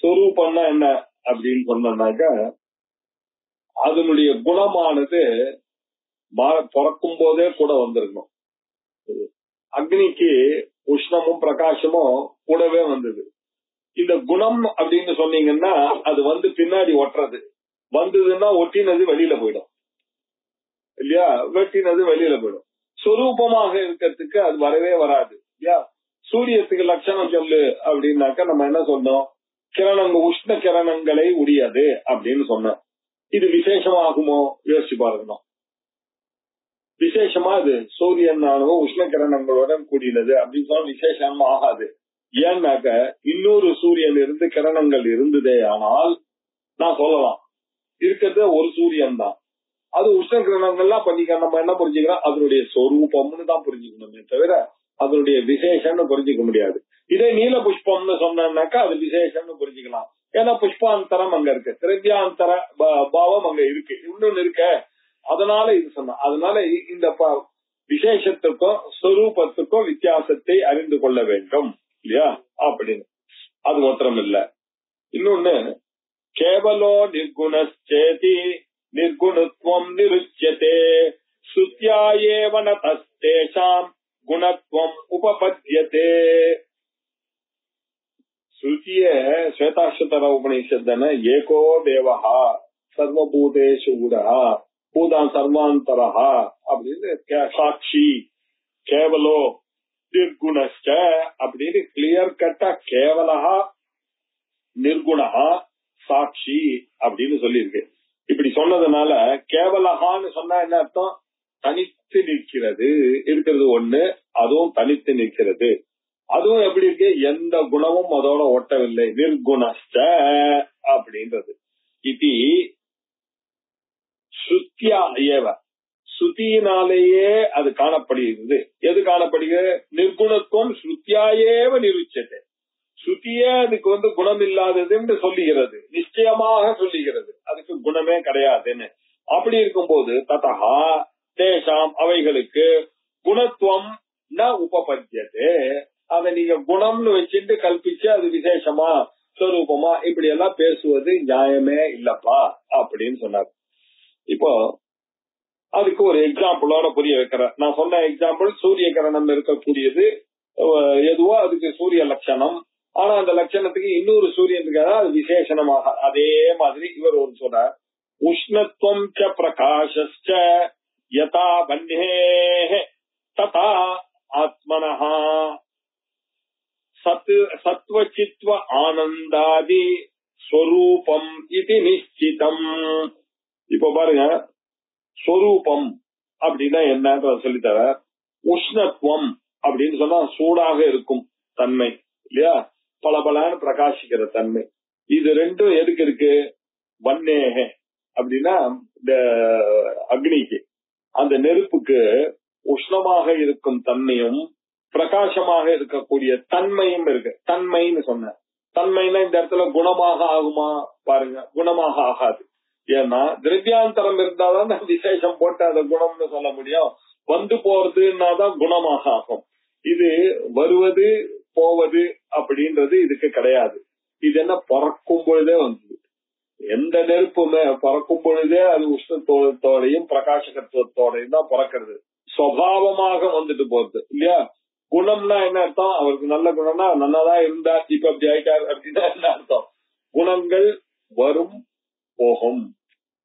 சொரூபம்னா என்ன அப்படின்னு சொன்னாக்க, அதனுடைய குணமானது பிறக்கும் போதே கூட வந்திருக்கணும். அக்னிக்கு உஷ்ணமும் பிரகாசமும் கூடவே வந்தது. இந்த குணம் அப்படின்னு சொன்னீங்கன்னா அது வந்து பின்னாடி ஒட்டுறது, வந்ததுன்னா ஒட்டினது வெளியில போயிடும் இல்லையா? வெட்டினது வெளியில போயிடும். சொரூபமாக இருக்கிறதுக்கு அது வரவே வராது இல்லையா? சூரியத்துக்கு லட்சணம் சொல்லு அப்படின்னாக்க நம்ம என்ன சொன்னோம்? கிரணங்கள், உஷ்ண கிரணங்களை உடையது அப்படின்னு சொன்னோம். இது விசேஷமாகுமோ? யோசிச்சு பாருங்க. விசேஷமா இது சூரியன் உஷ்ண கிரணங்களுடன் கூடினது அப்படின்னு சொன்னா விசேஷமா ஆகாது. ஏன்னாக்க இன்னொரு சூரியன் இருந்து கிரணங்கள் இருந்ததே ஆனால் நான் சொல்லலாம் இருக்கிறது ஒரு சூரியன் தான். அது உஷ்ண கிரணங்கள்லாம் பண்ணிக்க நம்ம என்ன புரிஞ்சுக்கிறோம்? அதனுடைய சொரூபம்னு தான் புரிஞ்சுக்கணுமே தவிர அதனுடைய விசேஷம்னு புரிஞ்சுக்க முடியாது. இதே நீல புஷ்பம்னு சொன்னாக்கா அது விசேஷம்னு புரிஞ்சுக்கலாம். ஏன்னா புஷ்பாந்தரம் அங்க இருக்கு, திரவியாந்தர பாவம் அங்க இருக்கு, இன்னொன்னு இருக்க. அதனால இது சொன்ன, அதனால இந்த விசேஷத்துக்கும் சொரூபத்துக்கும் வித்தியாசத்தை அறிந்து கொள்ள வேண்டும் இல்லையா? அப்படின்னு அது மாத்திரம் இல்ல, இன்னொன்னு கேவலோ நிர்குணச்சேதி நிர்குணத்துவம் நிருச்யதே சுத்யாயேவ தஸ்தேஷாம் குணத்துவம் உபபத்யதே. ஸ்ருதிய ஸ்வேதாஸ்வதர உபநிஷத்தன ஏகோ தேவஹா சர்வபூதேஷு ஊடஹா பூதான் சர்வாந்தரஹா அப்படின்னு சாட்சி கேவலோ நிர்குணஸ்ட அப்படின்னு கிளியர் கட்டா கேவலஹா நிர்குணஹா சாட்சி அப்படின்னு சொல்லியிருக்கு. இப்படி சொன்னதுனால கேவலஹான்னு சொன்னா என்ன அர்த்தம்? தனித்து நிற்கிறது, இருக்கிறது ஒண்ணு, அதுவும் தனித்து நிற்கிறது. அதுவும் எப்படி இருக்கு? எந்த குணமும் அதோட ஒட்டவில்லை. நிர்குணஸ்ட அப்படின்றது இது ஸ்ருத்யா ஏவ, ஸ்ருதியினாலேயே அது காணப்படுகிறது. எது காணப்படுகிறது? நிர்குணத்துவம் ஸ்ருத்யாயேவ நிருச்சதே. ஸ்ருதியே அதுக்கு குணம் இல்லாததுன்னு சொல்லுகிறது, நிச்சயமாக சொல்லுகிறது, அதுக்கு குணமே கிடையாதுன்னு. அப்படி இருக்கும்போது ததா தேசாம் அவைகளுக்கு குணத்துவம் ந உபபத்யதே, அதை நீங்க குணம்னு வச்சுட்டு கல்பிச்சு அது விசேஷமா ஸ்வரூபமா இப்படி எல்லாம் பேசுவது நியாயமே இல்லப்பா அப்படின்னு சொன்னார். இப்போ அதுக்கு ஒரு எக்ஸாம்பிளோட புரிய வைக்கிற. நான் சொன்ன எக்ஸாம்பிள் சூரிய கிரணம் இருக்கக்கூடியது எதுவோ அதுக்கு சூரிய லட்சணம். ஆனா அந்த லட்சணத்துக்கு இன்னொரு சூரியன் இருக்காது, அது விசேஷனமாக. அதே மாதிரி இவர் ஒரு சொல்றார், உஷ்ணத்துவம் ச பிரகாஷ்ச யதா வன்னேஹ ததா ஆத்மனஹ சத்வசித்வ ஆனந்தாதி ஸ்வரூபம் இது நிச்சிதம். இப்ப பாருங்க, ஸ்வரூபம் அப்படின்னா என்னன்ற சொல்லித்தர. உஷ்ணத்துவம் அப்படின்னு சொன்னா சூடாக இருக்கும் தன்மை, இல்லையா? பலபலான்னு பிரகாசிக்கிற தன்மை. இது ரெண்டும் எதுக்கு இருக்கு? வன்னேக அப்படின்னா இந்த அக்னிக்கு, அந்த நெருப்புக்கு உஷ்ணமாக இருக்கும் தன்மையும் பிரகாசமாக இருக்கக்கூடிய தன்மையும் இருக்கு. தன்மைன்னு சொன்ன தன்மைன்னா இந்த இடத்துல குணமாக ஆகுமா? பாருங்க, குணமாக ஆகாது. ஏன்னா திரவியாந்தரம் இருந்தாதான் விசேஷம் போட்டு அதை குணம்னு சொல்ல முடியும். வந்து போறதுன்னாதான் குணமாக ஆகும். இது வருவது போவது அப்படின்றது இதுக்கு கிடையாது. இது என்ன பிறக்கும் பொழுதே வந்தது. எந்த நெருப்புமே பிறக்கும் பொழுதே அது உஷ்ணத்தோடையும் பிரகாசகத்துவத்தோடையும் தான் பிறக்கிறது. சுவாவமாக வந்துட்டு போறது இல்லையா? குணம்னா என்ன அர்த்தம்? அவருக்கு நல்ல குணம்னா நல்லாதான் இருந்தார், இப்ப அப்படி ஆயிட்டார் அப்படின்னா என்ன அர்த்தம்? குணங்கள் வரும் போகும்.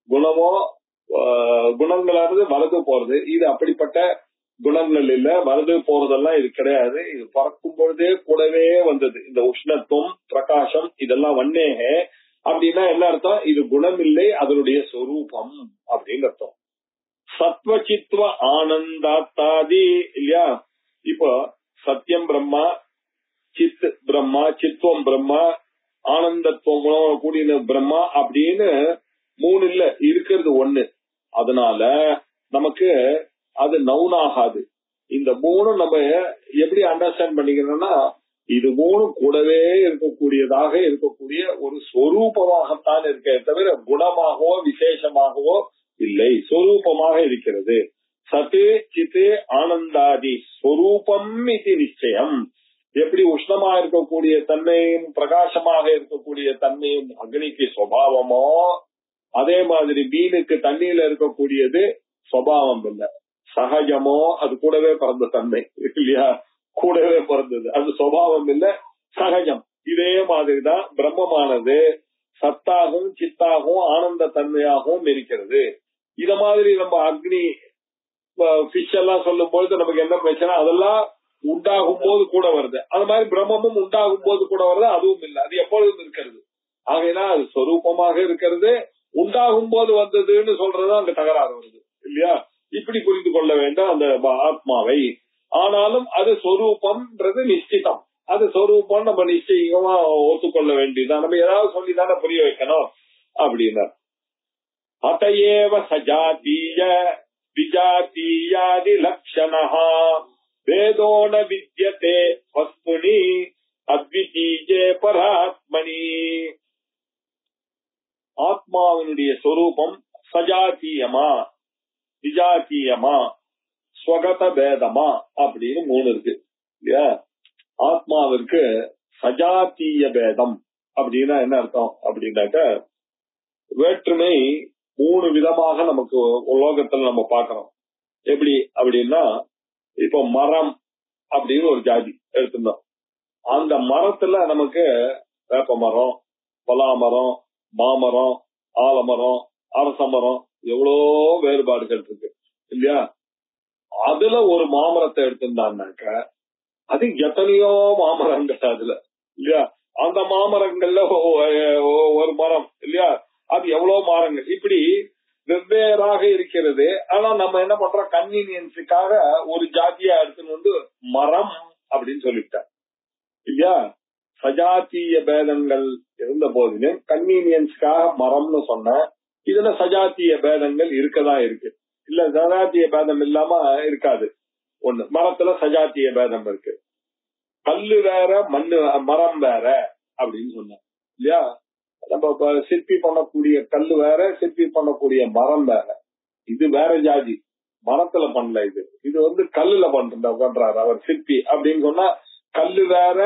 குணமோ குணங்களானது வலது போறது. இது அப்படிப்பட்ட குணங்கள் இல்ல, வலது போறதெல்லாம் இது கிடையாது. இது பறக்கும் பொழுதே கூடவே வந்தது. இந்த உஷ்ணத்துவம் பிரகாசம் இதெல்லாம் வன்னேக அப்படின்னா என்ன அர்த்தம்? இது குணம் இல்லை, அதனுடைய சொரூபம் அப்படின்னு அர்த்தம். சத்வசித்வ ஆனந்தாத்தாதி இல்லையா? இப்போ சத்தியம் பிரம்மா, சித் பிரம்மா, சித்வம் பிரம்மா, ஆனந்தத்துவம் கூடிய பிரம்மா அப்படின்னு மூணு இல்ல, இருக்கிறது ஒண்ணு. அதனால நமக்கு அது நவுன் ஆகாது. இந்த மூணு நம்ம எப்படி அண்டர்ஸ்டாண்ட் பண்ணிக்கிறோம்னா, இது மூணு கூடவே இருக்கக்கூடியதாக இருக்கக்கூடிய ஒரு சொரூபமாகத்தான் இருக்க தவிர குணமாகவோ விசேஷமாகவோ இல்லை, சொரூபமாக இருக்கிறது. சத்து சித்து ஆனந்தாதி சொரூபம் இது நிச்சயம். எப்படி உஷ்ணமா இருக்கக்கூடிய தன்மையும் பிரகாசமாக இருக்கக்கூடிய தன்மையும் அக்னிக்கு சுபாவமோ, அதே மாதிரி மீனுக்கு தண்ணியில இருக்கக்கூடியது சுபாவம் இல்லை, சகஜமோ, அது கூடவே பிறந்த தன்மை இல்லையா? கூடவே பிறந்தது, அது சுபாவம் இல்ல, சகஜம். இதே மாதிரிதான் பிரம்மமானது சத்தாகவும் சித்தாகவும் ஆனந்த தன்மையாகவும் இருக்கிறது. இத மாதிரி நம்ம அக்னி பிஷ் எல்லாம் சொல்லும் பொழுது நமக்கு என்ன பிரச்சனை? அதெல்லாம் உண்டாகும் போது கூட வருது. அது மாதிரி பிரம்மமும் உண்டாகும் போது கூட வருது, அதுவும் இல்லை, அது எப்பொழுதும் இருக்கிறது. ஆகையினா அது சொரூபமாக இருக்கிறது. உண்டாகும் போது வந்ததுன்னு சொல்றது அங்க தகராறு வருது இல்லையா? இப்படி புரிந்து கொள்ள வேண்டும் அந்த ஆத்மாவை. ஆனாலும் அது சொரூபம்ன்றது நிச்சிதம். அது சொரூபம் நம்ம நிச்சயமா ஒத்துக்கொள்ள வேண்டியதுதான். நம்ம ஏதாவது சொல்லிதானே புரிய வைக்கணும் அப்படின்னா. அதையேவ சஜாதீய விஜாதீயாதி லட்சணஹா வேதோன வித்யதே வஸ்துனி அத்விதீயே பராத்மனி. ஆத்மாவினுடைய சொரூபம் சஜாத்தீயமா விஜாத்தீயமா ஸ்வகத பேதமா அப்படின்னு மூணு இருக்கு இல்லையா? ஆத்மாவிற்கு சஜாத்தீய பேதம் அப்படின்னா என்ன அர்த்தம் அப்படின்னாக்க, வேற்றுமை மூணு விதமாக நமக்கு உலோகத்துல நம்ம பாக்கிறோம். எப்படி அப்படின்னா, இப்போ மரம் அப்படின்னு ஒரு ஜாதி எடுத்துட்டோம். அந்த மரத்துல நமக்கு வேப்ப மரம், பலாமரம், மாமரம், ஆலமரம், அரச மரம், எவ்வளோ வேறுபாடுகள் இருக்கு இல்லையா? அதுல ஒரு மாமரத்தை எடுத்திருந்தான்னாக்க அது எத்தனையோ மாமரங்கள் அதுல இல்லையா? அந்த மாமரங்கள்ல ஒரு மரம் இல்லையா? அது எவ்வளவு மரங்கள் இப்படி வெவ்வேறாக இருக்கிறது. ஆனா நம்ம என்ன பண்றோம்? கன்வீனியன்ஸுக்காக ஒரு ஜாதியா எடுத்துன்னு வந்து மரம் அப்படின்னு சொல்லிட்டார் இல்லையா? சஜாத்திய பேதங்கள் இருந்த போதிலும் கன்வீனியன்ஸ்க்காக மரம்னு சொன்ன, இதுல சஜாத்திய பேதங்கள் இருக்கதான் இருக்கு. இல்ல சஜாத்திய பேதம் இல்லாம இருக்காது. ஒண்ணு, மரத்துல சஜாத்திய பேதம் இருக்கு. கல்லு வேற மண்ணு மரம் வேற அப்படின்னு சொன்ன இல்லையா? நம்ம சிற்பி பண்ணக்கூடிய கல்லு வேற, சிற்பி பண்ணக்கூடிய மரம் வேற. இது வேற ஜாதி, மரத்துல பண்ணல. இது வந்து கல்லுல பண்றாரு அவர் சிற்பி அப்படின்னு சொன்னா, கல்லு வேற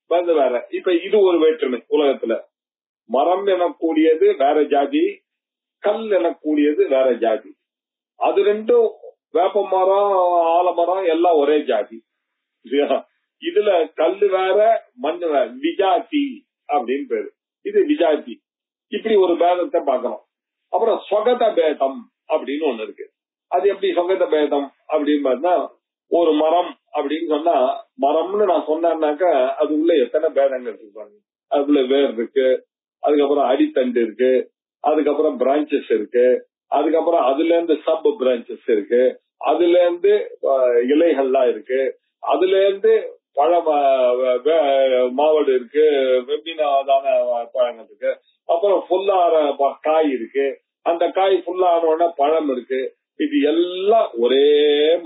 வந்து வேற. இப்ப இது ஒரு வேற்றுமை உலகத்துல. மரம் எனக்கூடியது வேற ஜாதி, கல் எனக்கூடியது வேற ஜாதி. அது ரெண்டும் வேப்ப மரம் ஆலமரம் எல்லாம் ஒரே ஜாதி. இதுல கல்லு வேற மண்ணு வேற, விஜாதி அப்படின்னு பேரு. இது விஜாதி. இப்படி ஒரு பேதத்தை பார்க்கணும். அப்புறம் ஸ்வகத பேதம் அப்படின்னு ஒண்ணு இருக்கு. அது எப்படி ஸ்வகத பேதம் அப்படின்னு பார்த்தா, ஒரு மரம் அப்படின்னு சொன்னா, மரம்னு நான் சொன்னாக்க அது உள்ள எத்தனை பேதங்கள் இருக்கு. அதுல வேர் இருக்கு, அதுக்கப்புறம் அடித்தண்டு இருக்கு, அதுக்கப்புறம் பிரான்சஸ் இருக்கு, அதுக்கப்புறம் அதுல இருந்து சப் பிரான்சஸ் இருக்கு, அதுல இருந்து இலைகள்லாம் இருக்கு, அதுல இருந்து பழம் மாவடு இருக்கு, வெப்பினாதான பழங்கள் இருக்கு, அப்புறம் ஃபுல்லான காய் இருக்கு, அந்த காய் ஃபுல்லான பழம் இருக்கு. இது எல்லாம் ஒரே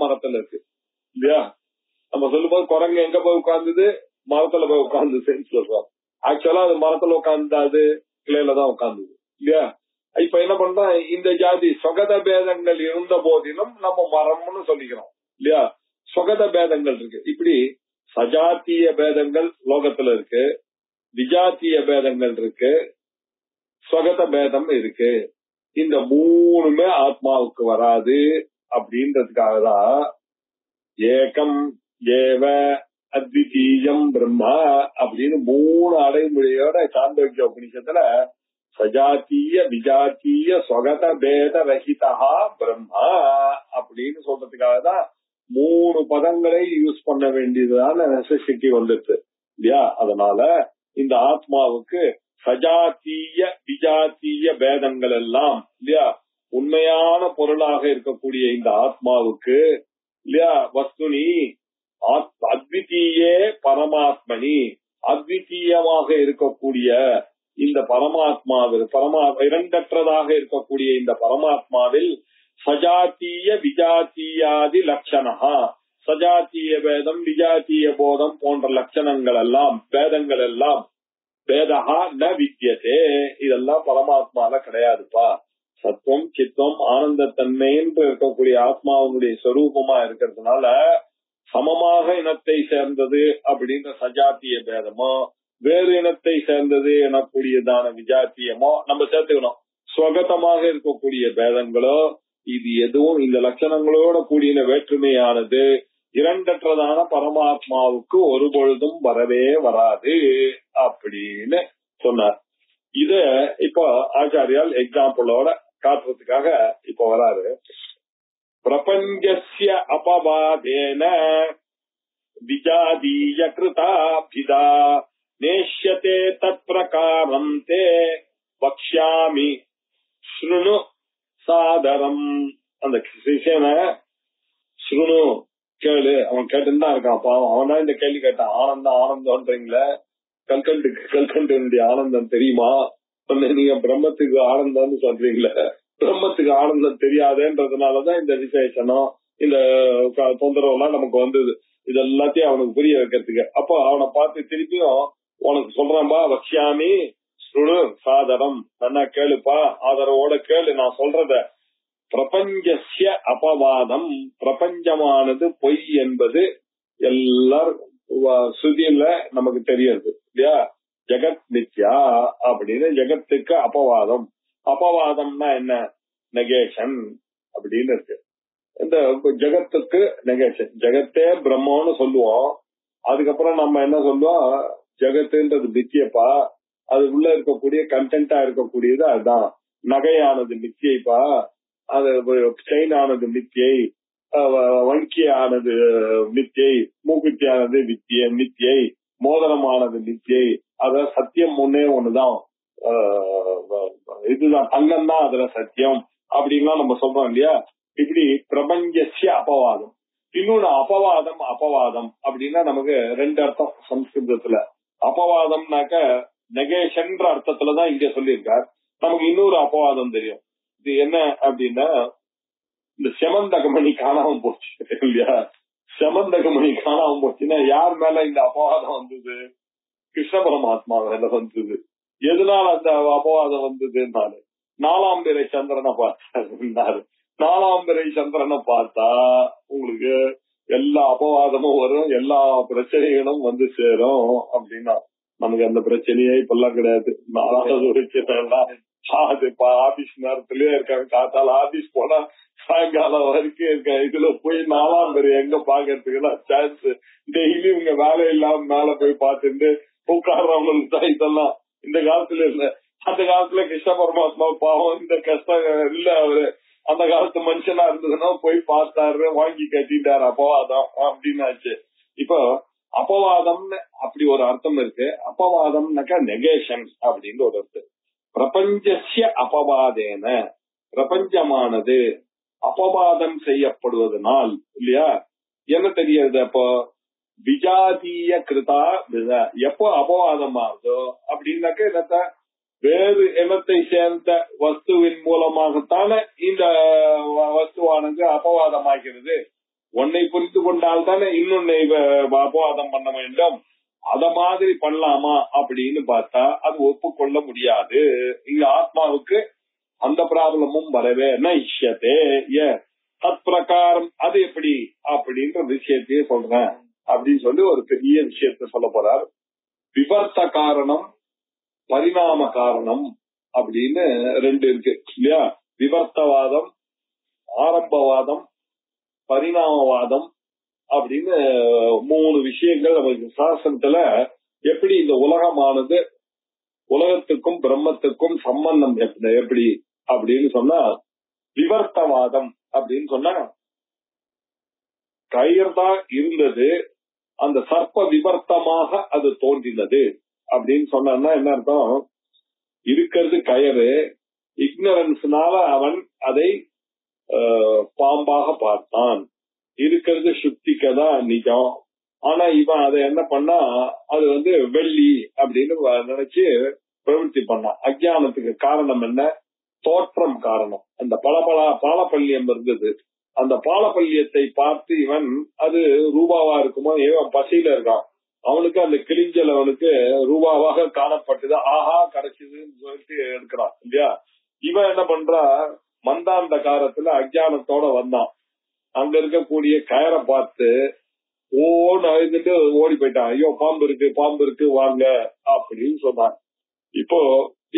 மரத்துல இருக்கு இல்லையா? நம்ம சொல்லும்போது குரங்கு எங்க போய் உட்கார்ந்தது, மரத்துல போய் உட்கார்ந்து சொல்றோம். ஆக்சுவலா அது மரத்துல உட்கார்ந்தாது, கிளையில தான் உட்கார்ந்தது இல்லையா? இப்ப என்ன பண்றா, இந்த ஜாதி சொகத பேதங்கள் இருந்த போதிலும் நம்ம மரம்னு சொல்லிக்கிறோம் இல்லையா? சொகத பேதங்கள் இருக்கு. இப்படி சஜாத்திய பேதங்கள் லோகத்துல இருக்கு, விஜாத்திய பேதங்கள் இருக்கு, சொகத பேதம் இருக்கு. இந்த மூணுமே ஆத்மாவுக்கு வராது. அப்படின்றதுக்காக தான் ஏகம் ஏவ அத்விதீயம் பிரம்மா அப்படின்னு 3 அடைமொழியோட சாந்தோக்கிய உபநிஷத்துல சஜாத்திய விஜாத்திய சொகத பேத ரஹிதா பிரம்மா அப்படின்னு சொல்றதுக்காக தான் 3 பதங்களை யூஸ் பண்ண வேண்டியதான நெசசிட்டி வந்துட்டு இல்லையா? அதனால இந்த ஆத்மாவுக்கு சஜாத்திய விஜாத்திய பேதங்கள் எல்லாம் இல்லையா உண்மையான பொருளாக இருக்கக்கூடிய இந்த ஆத்மாவுக்கு இல்லையா வஸ்துனி அத்விதீயே பரமாத்மனி, அத்விதீயமாக இருக்கக்கூடிய இந்த பரமாத்மாவில் இரண்டற்றதாக இருக்கக்கூடிய இந்த பரமாத்மாவில் சஜாத்திய விஜாத்தியாதி லட்சணா, சஜாத்திய பேதம் விஜாத்திய போதம் போன்ற லட்சணங்கள் எல்லாம் பேதங்கள் எல்லாம் பேதா ந வித்தியதே, இதெல்லாம் பரமாத்மால கிடையாதுப்பா. சத்துவம் சித்தம் ஆனந்தத்தன்மை என்று இருக்கக்கூடிய ஆத்மாவுடைய சொரூபமா இருக்கிறதுனால சமமாக இனத்தை சேர்ந்தது அப்படின்ற சஜாத்திய பேதமோ வேறு இனத்தை சேர்ந்தது எனக்கூடியதான விஜாத்தியமோ நம்ம சேர்த்துக்கணும். ஸ்வகதமாக இருக்கக்கூடிய பேதங்களோ இது எதுவும் இந்த லட்சணங்களோட கூடிய வேற்றுமையானது இரண்டற்றதான பரமாத்மாவுக்கு ஒரு பொழுதும் வரவே வராது அப்படின்னு சொன்னார். இத இப்ப ஆச்சாரியால் எக்ஸாம்பிளோட காட்டுறதுக்காக இப்ப வராரு. பிரபஞ்சஸ்ய அபவாதேன விஜாதீய கிருதாபிதா நேஷ்யதே தத் பிரகாரம் தே வக்ஷ்யாமி ஸ்ருணு சாதரம். அந்த சிஷியனை ஸ்ருணு கேளு, அவன் கேட்டுதான் இருக்கான் பாவம். அவன் தான் இந்த கேள்வி கேட்டான். ஆனந்தம் ஆனந்தம்ன்றீங்களே, கல்கண்டுடைய ஆனந்தம் தெரியுமா? நீங்க பிரம்மத்துக்கு ஆனந்தம்னு சொல்றீங்களே, பிரம்மத்துக்கு ஆனந்தம் தெரியாதுன்றதுனாலதான் இந்த விசேஷனம் இந்த தொந்தரவு எல்லாம் நமக்கு வந்தது. இது எல்லாத்தையும் அவனுக்கு புரிய வைக்கிறதுக்கு. அப்போ அவனை பார்த்து திருப்பியும் உனக்கு சொல்றான்பா வக்ஷ்யாமி ஸ்ருணு சாதரம், நல்லா கேளுப்பா, ஆதரவோட கேளு நான் சொல்றத. பிரபஞ்சஸ்ய அபவாதம், பிரபஞ்சமானது பொய் என்பது எல்லாரும் ஸ்ருதியில நமக்கு தெரியுது இல்லையா? ஜெகத் மித்யா அப்படின்னு ஜெகத்துக்கு அபவாதம். அபவாதம்னா என்ன? நெகேஷன் அப்படின்னு இருக்கு. இந்த ஜெகத்துக்கு நெகேஷன். ஜெகத்தே பிரம்மன்னு சொல்லுவோம். அதுக்கப்புறம் நம்ம என்ன சொல்லுவோம், ஜெகத்துன்றது மித்தியப்பா, அது உள்ள இருக்கக்கூடிய கண்டென்டா இருக்கக்கூடியது அதுதான். நகையானது மித்தியப்பா, அது செயின் ஆனது மித்தியை, வங்கியானது மித்தியை, மூக்குத்தியானது மித்தியை, மோதிரமானது மித்தியை. அத சத்தியம் ஒன்னே ஒண்ணுதான், இதுதான் தங்கம் தான் அதுல சத்தியம் அப்படின்லாம் நம்ம சொல்றோம் இல்லையா? இப்படி பிரபஞ்சஸ்ய அபவாதம். இன்னொன்னு அபவாதம். அபவாதம் அப்படின்னா நமக்கு 2 அர்த்தம் சம்ஸ்கிருதத்துல. அபவாதம்னாக்க நெகேஷன்ற அர்த்தத்துலதான் இங்க சொல்லியிருக்கார். நமக்கு இன்னொரு அபவாதம் தெரியும். இது என்ன அப்படின்னா, இந்த செமந்தகமணி காணாம போச்சு இல்லையா? செமந்தகமணி காணாம போச்சுன்னா யார் மேல இந்த அபவாதம் வந்தது? கிருஷ்ண பரமாத்மா மேல வந்தது. எதனால அந்த அபவாதம் வந்ததுன்னாரு, 4ஆம் பிறை சந்திரனை பார்த்தாரு. 4ஆம் பிறை சந்திரனை பார்த்தா உங்களுக்கு எல்லா அபவாதமும் வரும், எல்லா பிரச்சனைகளும் வந்து சேரும் அப்படின்னா. நமக்கு அந்த பிரச்சனையே இப்பெல்லாம் கிடையாது. 4வது பிரச்சனை அது ஆபீஸ் நேரத்திலேயே இருக்காங்க. காத்தால ஆபீஸ் போனா சாயங்காலம் வரைக்கும் இருக்க. இதுல போய் 4ஆம் பிறை எங்க பாக்குறதுக்குன்னா சான்ஸ். டெய்லி இவங்க வேலை இல்லாம மேல போய் பார்த்துட்டு உட்கார்றவங்களுக்கு தான் இதெல்லாம். இந்த காலத்துல இல்ல, அந்த காலத்துல கிருஷ்ண பரமாத்மா பாவம் இந்த கஷ்டம் இல்ல. அவரு அந்த காலத்து மனுஷனா இருந்ததுன்னா போய் பார்த்தாரு, வாங்கி கட்டிட்டாரு. அபவாதம் அப்படின்னாச்சு. இப்போ அபவாதம்னு அப்படி ஒரு அர்த்தம் இருக்கு. அபவாதம்னாக்கா நெகேஷன் அப்படின்னு ஒரு அர்த்தம். பிரபஞ்சஸ்ய அபவாதேன, பிரபஞ்சமானது அபவாதம் செய்யப்படுவதனால் இல்லையா என்ன தெரியாது? அப்போ விஜாதீய கிருதா எப்போ அபவாதம் ஆகுதோ அப்படின்னாக்க என்னத்த வேறு எண்ணத்தை சேர்ந்த வஸ்துவின் மூலமாகத்தானே இந்த வஸ்துவானது அபவாதமாகிறது. ஒன்னை புரிந்து கொண்டால் தானே இன்னொன்னை அபவாதம் பண்ண வேண்டும். அத மாதிரி பண்ணலாமா அப்படின்னு பார்த்தா அது ஒப்புக்கொள்ள முடியாது. இங்க ஆத்மாவுக்கு அந்த ப்ராப்ளமும் வரவே நைஷ்யத்தே தத் பிரகாரம் அது எப்படி அப்படின்ற விஷயத்தையே சொல்றேன் அப்படின்னு சொல்லி ஒரு பெரிய விஷயத்த சொல்ல போறார். விவர்த்த காரணம் பரிணாம காரணம் அப்படின்னு ரெண்டு இருக்கு இல்லையா? விவர்த்தவாதம், ஆரம்பவாதம், பரிணாமவாதம் அப்படின்னு மூணு விஷயங்கள் நமக்கு சாஸ்திரத்துல எப்படி இந்த உலகமானது உலகத்துக்கும் பிரம்மத்துக்கும் சம்பந்தம் எப்படி அப்படின்னு சொன்னா, விவர்த்தவாதம் அப்படின்னு சொன்னா கயிறுதான் இருந்தது, அந்த சர்ப்ப விவர்த்தமாக அது தோன்றினது அப்படின்னு சொன்னா என்ன அர்த்தம்? இருக்கிறது கயிறு, இக்னரன்ஸ்னால அவன் அதை பாம்பாக பார்த்தான். இருக்கிறது சுத்திக்கதான் நிஜம். ஆனா இவன் அதை என்ன பண்ணா அது வெள்ளி அப்படின்னு நினைச்சு பிரவருத்தி பண்ணான். அஜ்ஞானத்துக்கு காரணம் என்ன? தோற்றம் காரணம். அந்த பாலப்பள்ளியம் இருந்தது, அந்த பாலப்பள்ளியத்தை பார்த்து இவன் அது ரூபாவா இருக்குமோ, இவன் பசியில இருக்கான், அவனுக்கு அந்த கிழிஞ்சல் அவனுக்கு ரூபாவாக காணப்பட்டது, ஆஹா கிடைச்சதுன்னு சொல்லிட்டு எடுக்கிறான் இல்லையா? இவன் என்ன பண்றா, மந்தாந்த காலத்துல அஜ்ஞானத்தோட வந்தான், அங்க இருக்கக்கூடிய கயரை பார்த்து ஓன்னு அழுதுட்டு ஓடி போயிட்டான். ஐயோ பாம்பு இருக்கு வாங்க அப்படின்னு சொன்னான். இப்போ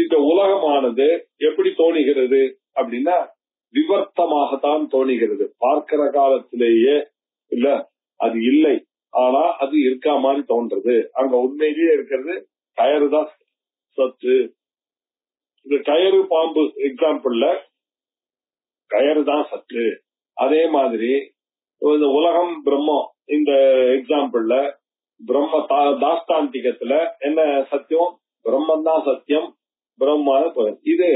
இந்த உலகமானது எப்படி தோணுகிறது அப்படின்னா விவர்த்தமாகத்தான் தோணுகிறது. பார்க்கிற காலத்திலேயே இல்ல அது இல்லை, ஆனா அது இருக்கா மாதிரி தோன்றது. அங்க உண்மையிலேயே இருக்கிறது கயறு தான் சத்து. இந்த கயறு பாம்பு எக்ஸாம்பிள்ல கயறு தான் சத்து. அதே மாதிரி இந்த உலகம் பிரம்மம் இந்த எக்ஸாம்பிள்ல பிரம்ம தாஸ்தாந்திகத்துல என்ன சத்தியம்? பிரம்மன் தான் சத்தியம், பிரம்மா. இது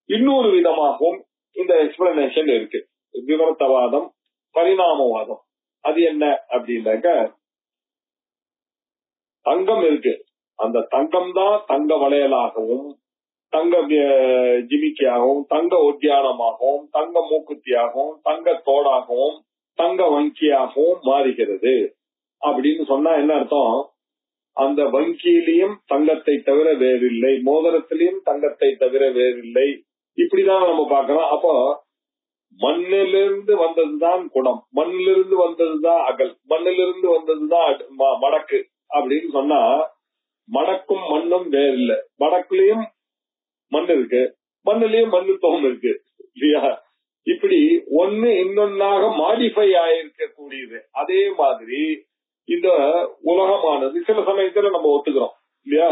இன்னொரு விதமாகவும் இந்த எக்ஸ்பிளனேஷன் இருக்கு. விவர்த்தவாதம், பரிணாமவாதம். அது என்ன அப்படின்னாக்க, தங்கம் இருக்கு, அந்த தங்கம் தான் தங்க வளையலாகவும் தங்க ஜிமிக்கியாகவும் தங்க ஒட்டியானமாகவும் தங்க மூக்குத்தியாகவும் தங்க தோடாகவும் தங்க வங்கியாகவும் மாறுகிறது அப்படின்னு சொன்னா என்ன அர்த்தம்? அந்த வங்கியிலையும் தங்கத்தை தவிர வேறில்லை, மோதிரத்திலையும் தங்கத்தை தவிர வேறில்லை. இப்படிதான் நம்ம பாக்கிறோம். அப்போ மண்ணிலிருந்து வந்ததுதான் குடம், மண்ணிலிருந்து வந்ததுதான் அகல், மண்ணிலிருந்து வந்ததுதான் மடக்கு அப்படின்னு சொன்னா மடக்கும் மண்ணும் வேறில்லை. மடக்குலயும் மண் இருக்கு, மண்ணிலையும் மண்ணுத்தோம் இருக்கு இல்லையா? இப்படி ஒன்னு இன்னொன்னாக மாடிஃபை ஆயிருக்க கூடியது. அதே மாதிரி இந்த உலகமானது சில சமயத்துல நம்ம ஒத்துக்கிறோம் இல்லையா?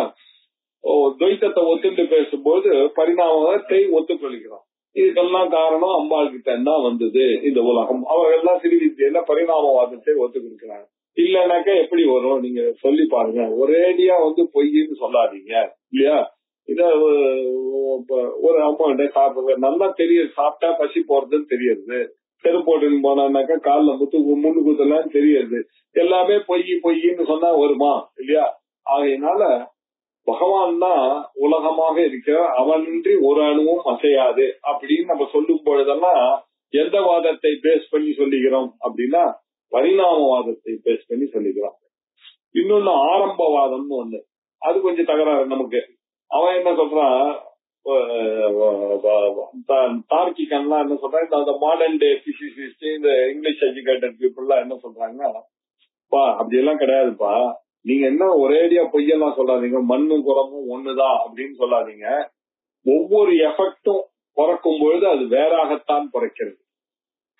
துவைத்தத்தை ஒத்துண்டு பேசும்போது பரிணாமத்தை ஒத்துக்கொள்கிறோம். இதுக்கெல்லாம் காரணம் அம்பாள் கிட்ட தான் வந்தது இந்த உலகம். அவர்கள்லாம் சிறுவித்தியில பரிணாமவாதத்தை ஒத்துக்கொடுக்கிறாங்க. இல்லைன்னாக்கா எப்படி வரும்? நீங்க சொல்லி பாருங்க. ஒரேடியா பொய்ன்னு சொல்லாதீங்க இல்லையா? இத ஒரு அம்மா சாப்பிடுங்க, நல்லா தெரியுது, சாப்பிட்டா பசி போறதுன்னு தெரியுது, செருப்போட்டுன்னு போனாக்கா காலில் முன்னு குத்தலாம் தெரியுது. எல்லாமே பொய்ன்னு சொன்னா வருமா இல்லையா? ஆகையினால பகவான் தான் உலகமாக இருக்கிற, அவனின்றி ஒரு அணுவும் அசையாது அப்படின்னு நம்ம சொல்லும் பொழுதெல்லாம் எந்த வாதத்தை பேஸ் பண்ணி சொல்லிக்கிறோம் அப்படின்னா பரிணாமவாதத்தை பேஸ் பண்ணி சொல்லிக்கிறோம். இன்னொன்னு ஆரம்பவாதம்னு ஒண்ணு, அது கொஞ்சம் தகராறு நமக்கு. அவன் என்ன சொல்றான், தார்க்கிகன்லாம் என்ன சொல்றான், இந்த மாடர்ன் டே பிசிசிஸ்ட், இந்த இங்கிலீஷ் எஜுகேட்டட் பீப்புள் எல்லாம் என்ன சொல்றாங்கன்னா, அப்படி எல்லாம் கிடையாதுப்பா, நீங்க என்ன ஒரேடியா பொய்யெல்லாம் சொல்லாதீங்க, மண்ணும் குரமும் ஒண்ணுதான் அப்படின்னு சொல்லாதீங்க. ஒவ்வொரு எஃபெக்டும் பிறக்கும் பொழுது அது வேறாகத்தான் பிறக்கிறது.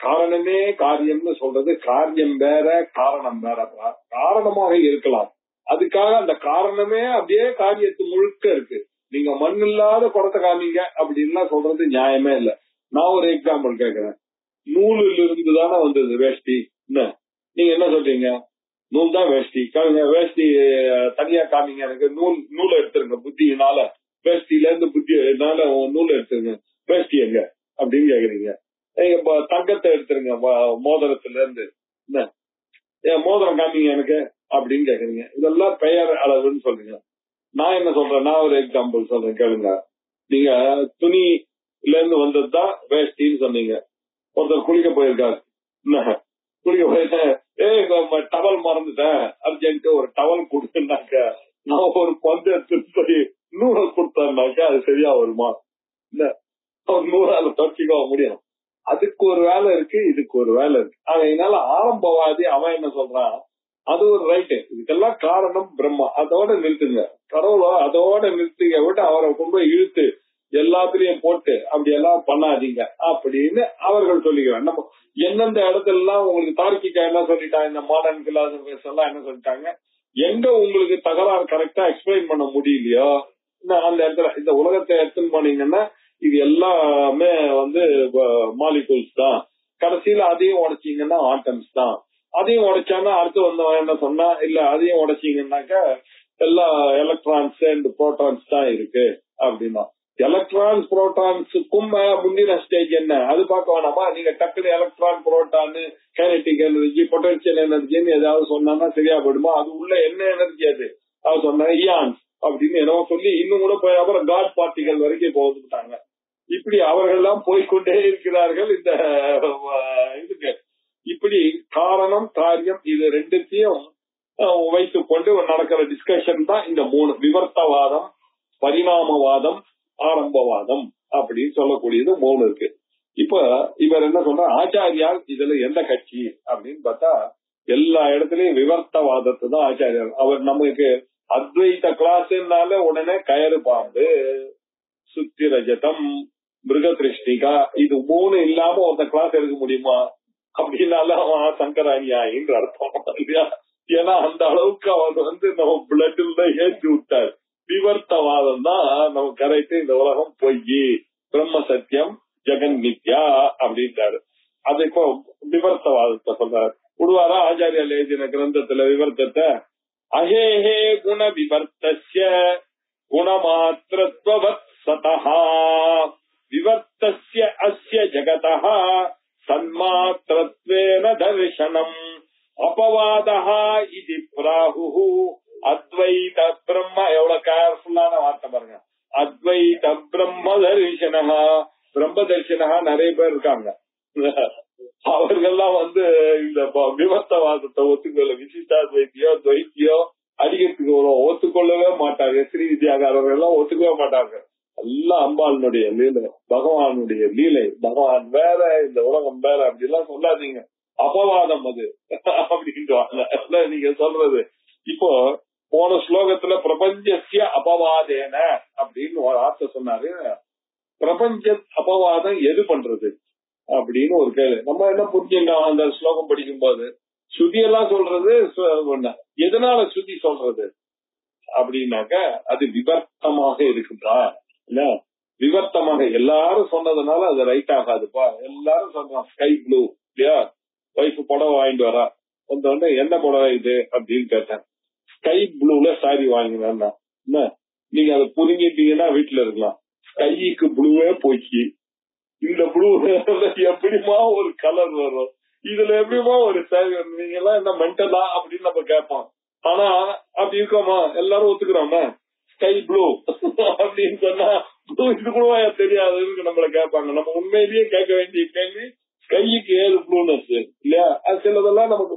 காரணமே காரியம்னு சொல்றது, காரியம் வேற காரணம் வேறப்பா. காரணமாக இருக்கலாம், அதுக்காக அந்த காரணமே அப்படியே காரியத்து முழுக்க இருக்கு. நீங்க மண் இல்லாத குடத்தை காமிங்க அப்படின்லாம் சொல்றது நியாயமே இல்ல. நான் ஒரு எக்ஸாம்பிள் கேட்கிறேன். நூலில் இருந்து தானே வந்தது வேஷ்டி, என்ன நீங்க என்ன சொல்றீங்க? நூல் தான் வேஷ்டி. வேஷ்டி தனியா காமிங்க, எனக்கு நூலை எடுத்துருங்க புத்தியினால, வேஷ்டில இருந்து புத்தினால நூலை எடுத்துருங்க, வேஷ்டி எங்க அப்படின்னு கேக்குறீங்க. தங்கத்தை எடுத்துருங்க மோதிரத்துல இருந்து, என்ன மோதிரம் காமிங்க எனக்கு அப்படின்னு கேக்குறீங்க. இதெல்லாம் பெயர் அளவுன்னு சொல்றீங்க. நான் என்ன சொல்றேன், நான் ஒரு எக்ஸாம்பிள் சொல்றேன் கேளுங்க. நீங்க துணில இருந்து வந்ததுதான் வேஷ்டின்னு சொன்னீங்க. ஒருத்தர் குளிக்க போயிருக்காரு, குளிக்க போயிருக்கேன், டவல் மறந்துட்டேன் அர்ஜென்ட் ஒரு டவல் கொடுத்துனாக்க நான் ஒரு பந்து எடுத்து நூறு கொடுத்தாருனாக்கா அது சரியா வருமா? இல்ல, ஒரு நூறால தொடச்சிக்க முடியும். அதுக்கு ஒரு வேலை இருக்கு, இதுக்கு ஒரு வேலை இருக்கு. அதனால ஆரம்பவாதி அவன் என்ன சொல்றான், அது ஒரு ரைட்டு, இதுக்கெல்லாம் காரணம் பிரம்மா, அதோட நிறுத்துங்க, கடவுளோ அதோட நிறுத்துங்க, விட்டு அவரை கொண்டு போய் இழுத்து எல்லாத்திலையும் போட்டு அப்படி எல்லாம் பண்ணாதீங்க அப்படின்னு அவர்கள் சொல்லிக்கிறாங்க. நம்ம எந்தெந்த இடத்துல எல்லாம் உங்களுக்கு தார்க்கிகா என்ன சொல்லிட்டாங்க, இந்த மாடர்ன் பிலாசபர்ஸ் எல்லாம் என்ன சொல்லிட்டாங்க, எங்க உங்களுக்கு தகராறு கரெக்டா எக்ஸ்பிளைன் பண்ண முடியலையோ அந்த இடத்துல இந்த உலகத்தை எடுத்துன்னு போனீங்கன்னா இது எல்லாமே மாலிகூல்ஸ் தான், கடைசியில அதையும் உடைச்சீங்கன்னா ஆட்டம்ஸ் தான், அதையும் உடைச்சாங்கன்னா அடுத்து வந்தவன் என்ன சொன்னா, இல்ல அதையும் உடைச்சீங்கன்னாக்கா எல்லா எலக்ட்ரான்ஸ் அண்ட் புரோட்டான்ஸ் தான் இருக்கு அப்படின்னா. எலக்ட்ரான்ஸ் புரோட்டான்ஸுக்கும் முந்தின ஸ்டேஜ் என்ன அது பார்க்க வேணாமா? நீங்க டக்குனு electron proton kinetic energy potential எனர்ஜின்னு ஏதாவது சொன்னா சரியா போயிடுமா? அது உள்ள என்ன எனர்ஜி அது சொன்னாங்க இயான்ஸ் அப்படின்னு என்னவோ சொல்லி இன்னும் கூட போய் அப்புறம் காட் பார்ட்டிகள் வரைக்கும் போட்டுட்டாங்க. இப்படி அவர்கள் எல்லாம் போய்கொண்டே இருக்கிறார்கள் இந்த இதுக்கு. இப்படி காரணம் காரியம் இது ரெண்டுத்தையும் வைத்துக் கொண்டு நடக்கிற டிஸ்கஷன் தான் இந்த மூணு: விவர்த்தவாதம், பரிணாமவாதம், ஆரம்பவாதம் அப்படின்னு சொல்லக்கூடியது மூணு இருக்கு. இப்ப இவர் என்ன சொல்ற, ஆச்சாரியால் இதுல எந்த கட்சி அப்படின்னு பார்த்தா எல்லா இடத்துலயும் விவர்த்தவாதத்தை தான் ஆச்சாரியார். அவர் நமக்கு அத்வைத கிளாஸ்னால உடனே கயறு பாம்பு, சுத்தி ரஜதம், மிருகதிருஷ்டிகா, இது மூணு இல்லாம ஒருத்த கிளாஸ் எடுக்க முடியுமா அப்படின்னால அவன் சங்கரானியாயின்னு அர்த்தம் இல்லையா? ஏன்னா அந்த அளவுக்கு அவர் நம்ம பிளட்ல ஏற்றி விட்டார். விவர்த்தவாதம் தான் நம்ம கரைத்து இந்த உலகம் பொய், பிரம்ம சத்தியம், ஜெகன் மித்யா அப்படின்ட்டாரு. அது இப்போ விவர்த்தவாதத்தை சொல்றாரு. விடுவாரா ஆச்சாரியால் எழுதின கிரந்தத்துல விவர்த்தத்தை? அஹேஹே குண விவர்த்தஸ்ய குணமாத்ரத்வவத் சதஹ விவர்த்தஸ்ய அஸ்ய ஜகதஹ சன்மாத்ரத்வேன தர்சனம் அபவாதஹ இதி பிராஹுஹு அத்வைத பிரம்ம. எவ்வளவு கேர்ஃபுல்லான வார்த்தை பாருங்க, அத்வைத பிரம்ம தரிசனஹ. பிரம்ம தரிசனஹா நிறைய பேர் இருக்காங்க, அவர்கள்லாம் இந்த விவர்த்தவாதத்தை ஒத்துக்கொள்ள, விசிஷ்டாத்வைத்தியோ துவைத்தியோ அடிக்கிறதுக்கு ஒத்துக்கொள்ளவே மாட்டாங்க. ஸ்ரீ வித்யாகாரர்கள் எல்லாம் ஒத்துக்கவே மாட்டாங்க. எல்லாம் அம்பாளுடைய லீலை, பகவானுடைய லீலை, பகவான் வேற இந்த உலகம் வேற அப்படி எல்லாம் சொல்லாதீங்க, அபவாதம் அது அப்படின்ட்டு நீங்க சொல்றது. இப்போ போன ஸ்லோகத்துல பிரபஞ்சசிய அபவாதேன அப்படின்னு ஒரு வார்த்தை சொன்னாரு. பிரபஞ்ச அபவாதம் எது பண்றது அப்படின்னு ஒரு கேள்வி. நம்ம என்ன புரிஞ்சுட்டோம் அந்த ஸ்லோகம் படிக்கும் போது, ஸ்ருதியெல்லாம் சொல்றது எதனால ஸ்ருதி சொல்றது அப்படின்னாக்க அது விவர்த்தமாக இருக்குதா இல்ல? விவர்த்தமாக எல்லாரும் சொன்னதுனால அது ரைட் ஆகாதுப்பா. எல்லாரும் சொல்றான் ஸ்கை ப்ளூ இல்லையா, வைஃப் புடவை வாங்கிட்டு வரா, வந்தோடனே என்ன புடவை இது அப்படின்னு கேட்டேன். ஸ்கை ப்ளூல சாரி வாங்கினா நீங்க அதை புரிஞ்சிட்டீங்கன்னா வீட்டுல இருக்கலாம். ஸ்கைக்கு ப்ளூவே போச்சு, இந்த ப்ளூ எப்படிமா ஒரு கலர் வரும், இதுல எப்படிமா ஒரு சாரி வரும், நீங்க எல்லாம் என்ன மென்டலா அப்படின்னு நம்ம கேட்போம். ஆனா அப்படி இருக்கோமா? எல்லாரும் ஒத்துக்கிறோமா ஸ்கை ப்ளூ அப்படின்னு சொன்னா ப்ளூ இது கூட தெரியாதுன்னு நம்மள கேட்பாங்க. நம்ம உண்மையிலேயே கேட்க வேண்டிய கேள்வி ஸ்கைக்கு ஏது ப்ளூனஸ் இல்லையா? அது சிலதெல்லாம் நமக்கு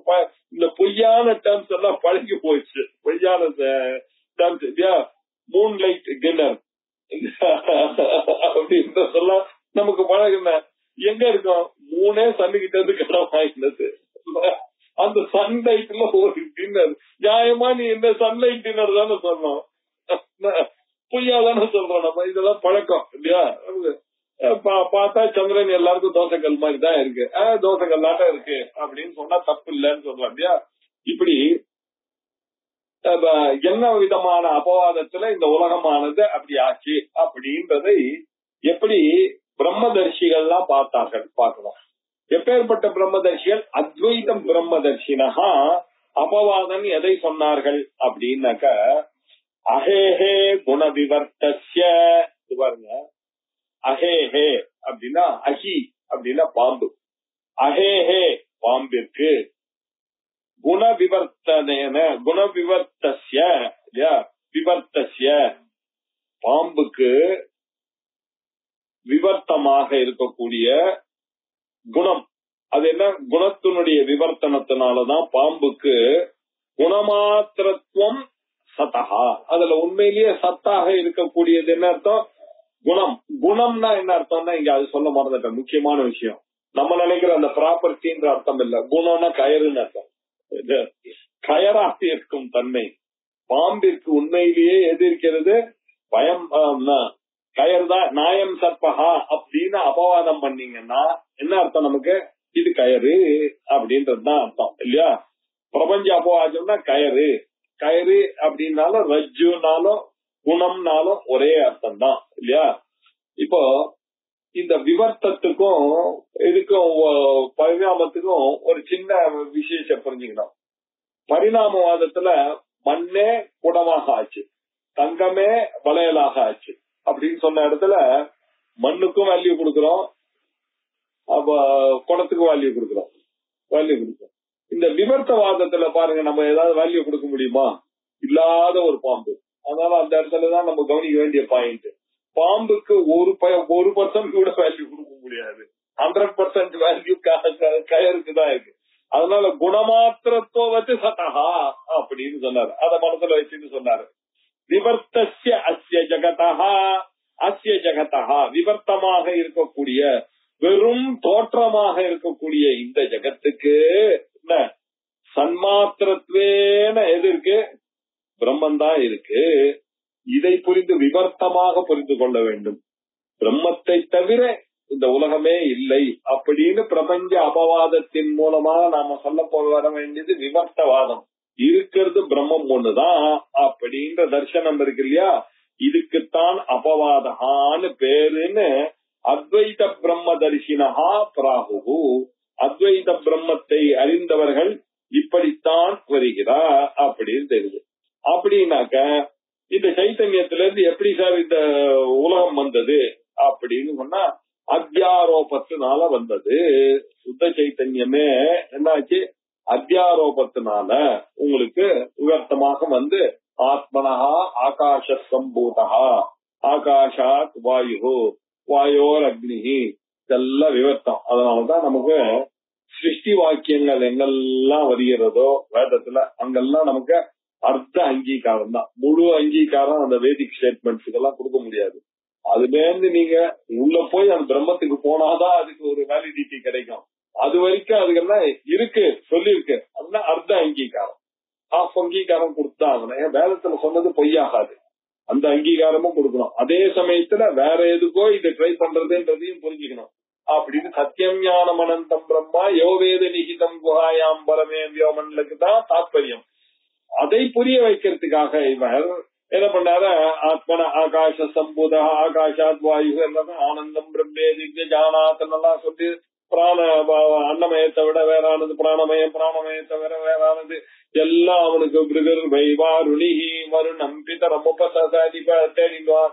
இந்த பொய்யான டேர்ம்ஸ் எல்லாம் பழகி போச்சு, பொய்யான டேர்ம்ஸ் இல்லையா? மூன் லைட் டின்னர் அப்படின்னு சொல்ல நமக்கு பழகுன எங்க இருக்கும்? மூணே சன்னுகிட்ட இருந்து கடன் வாங்கினது, அந்த சன்லைட்ல ஒரு டின்னர். நியாயமா நீ இந்த சன்லைட் டின்னர் தானே சொல்லணும், பொய்யா தானே சொல்றோம் நம்ம. இதெல்லாம் பழக்கம் இல்லையா? பார்த்தா சந்திரன் எல்லாருக்கும் தோசைக்கல் மாதிரி தான் இருக்கு, தோசைக்கல் நாட்டம் இருக்கு அப்படின்னு சொன்னா தப்பு இல்லைன்னு சொல்றோம் இல்லையா? இப்படி என்ன விதமான அபவாதத்துல இந்த உலகமானது அப்படி ஆச்சு அப்படின்றதை எப்படி பிரம்மதர்ஷிகள்லாம் பார்த்தார்கள் பார்க்கணும். எப்பேற்பட்ட பிரம்மதர்ஷிகள்? அத்வைதம் பிரம்மதர்ஷினஹா அபவாதம் எதை சொன்னார்கள் அப்படின்னாக்க அஹேஹே குண விவர்த்தஸ்ய. பாருங்க, அஹேஹே அப்படின்னா அஹி அப்படின்னா பாம்பு, அஹேஹே பாம்பிற்கு, குணவிவர்த்தனேன குணவிவர்த்தஸ்ய விவர்த்தஸ்ய பாம்புக்கு விவர்த்தமாக இருக்கக்கூடிய குணம், அது என்ன? குணத்தினுடைய விவர்த்தனத்தினாலதான் பாம்புக்கு குணமாத்திரத்துவம் சதஹா. அதுல உண்மையிலேயே சத்தாக இருக்கக்கூடியது என்ன அர்த்தம்? குணம். குணம்னா என்ன அர்த்தம்னா இங்க அது சொல்ல மறந்துட்டேன். முக்கியமான விஷயம், நம்ம நினைக்கிற அந்த ப்ராப்பர்ட்டின்ற அர்த்தம் இல்ல. குணம்னா கயறுன்னு அர்த்தம். கயராக இருக்கும் தன்மை பாம்பிற்கு உண்மையிலேயே எது இருக்கிறது? பயம். கயர் தான். நாயம் சர்பகா அப்படின்னு அபவாதம் பண்ணீங்கன்னா என்ன அர்த்தம்? நமக்கு இது கயறு அப்படின்றதுதான் அர்த்தம் இல்லையா? பிரபஞ்ச அபவாதம்னா கயறு. கயறு அப்படின்னாலும் ரஜ்ஜுனாலும் குணம்னாலும் ஒரே அர்த்தம் தான் இல்லையா? இப்போ இந்த விவர்த்தத்துக்கும் இதுக்கும் பரிணாமத்துக்கும் ஒரு சின்ன விசேஷம் புரிஞ்சுக்கணும். பரிணாமவாதத்துல மண்ணே குடமாக ஆச்சு, தங்கமே வளையலாக ஆச்சு அப்படின்னு சொன்ன இடத்துல மண்ணுக்கும் வேல்யூ கொடுக்கிறோம், குடத்துக்கும் வேல்யூ கொடுக்கிறோம். இந்த விவர்த்தவாதத்துல பாருங்க, நம்ம ஏதாவது வேல்யூ கொடுக்க முடியுமா? இல்லாத ஒரு பாம்பு. அதனால அந்த இடத்துலதான் நம்ம கவனிக்க வேண்டிய பாயிண்ட். பாம்புக்கு 1% கூட வேல்யூ கொடுக்க முடியாது. 100% வேல்யூ கயருக்கு தான் இருக்கு. அதனால குணமாத்திரத்தோ வச்சு சதஹா அப்படின்னு சொன்னாரு. அத மனசுல வச்சுன்னு சொன்னாரு. விவர்த்தஸ்ய அஸ்ய ஜகதஹா. அஸ்ய ஜகதஹா விவர்த்தமாக இருக்கக்கூடிய வெறும் தோற்றமாக இருக்கக்கூடிய இந்த ஜகத்துக்கு என்ன சன்மாத்திரத்வேன எது இருக்கு? பிரம்மந்தான் இருக்கு. இதை புரிந்து விவர்த்தமாக புரிந்து கொள்ள வேண்டும். பிரம்மத்தை தவிர இந்த உலகமே இல்லை அப்படின்னு பிரபஞ்ச அபவாதத்தின் மூலமாக நாம சொல்ல வர வேண்டியது விவர்த்தவாதம். இருக்கிறது பிரம்மம் ஒண்ணுதான் அப்படின்ற தர்சனம் இருக்கு இல்லையா? இதுக்குத்தான் அபவாதகான்னு பேருன்னு அத்வைத பிரம்ம தரிசினஹா பிராகு. அத்வைத பிரம்மத்தை அறிந்தவர்கள் இப்படித்தான் வருகிறார் அப்படின்னு தெரியுது. அப்படின்னாக்க இந்த சைத்தன்யத்திலிருந்து எப்படி சார் இந்த உலகம் வந்தது அப்படின்னு சொன்னா அத்தியாரோபத்தினால வந்தது. சுத்த சைத்தன்யமே என்னாச்சு? அத்தியாரோபத்தினால உங்களுக்கு விவர்த்தமாக வந்து ஆத்மனஹா ஆகாஷ சம்பூதா ஆகாஷாத் வாயு வாயோர் அக்னி இதெல்லாம் விவர்த்தம். அதனாலதான் நமக்கு சிருஷ்டி வாக்கியங்கள் எங்கெல்லாம் வருகிறதோ வேதத்துல அங்கெல்லாம் நமக்கு அர்த்த அங்கீகாரம் தான். முழு அங்கீகாரம் அந்த வேதிக் ஸ்டேட்மெண்ட்ஸுக்கு எல்லாம் கொடுக்க முடியாது. அதுலேருந்து நீங்க உள்ள போய் அந்த பிரம்மத்துக்கு போனாதான் அதுக்கு ஒரு வேலிடிட்டி கிடைக்கும். அது வரைக்கும் அதுக்கெல்லாம் இருக்கு, சொல்லிருக்கு. அதுதான் அர்த்த அங்கீகாரம். ஹாஃப் அங்கீகாரம் கொடுத்தா வேதத்துல சொன்னது பொய்யாகாது. அந்த அங்கீகாரமும் கொடுக்கணும். அதே சமயத்துல வேற எதுக்கோ இதை ட்ரை பண்றதுன்றதையும் புரிஞ்சுக்கணும். அப்படின்னு சத்தியம் ஞானம் அனந்தம் பிரம்மா யோவேத நிகிதம் குஹாயாம் பரமே வியோமன்லுக்கு தான் தாத்பரியம். அதை புரிய வைக்கிறதுக்காக இவர் என்ன பண்ணாரு? ஆத்மன ஆகாஷ சம்பூத ஆகாஷாத் வாயு எல்லாம் ஆனந்தம் பிரம்மே திவ்ய ஜானாத்தெல்லாம் சொல்லி பிராண அன்னமயத்தை விட வேறானது பிராணமயம், பிராணமயத்தை விட வேறானது எல்லாம் அவனுக்கு பிருகர் வைவாருணிகி வருணம் பிதரம்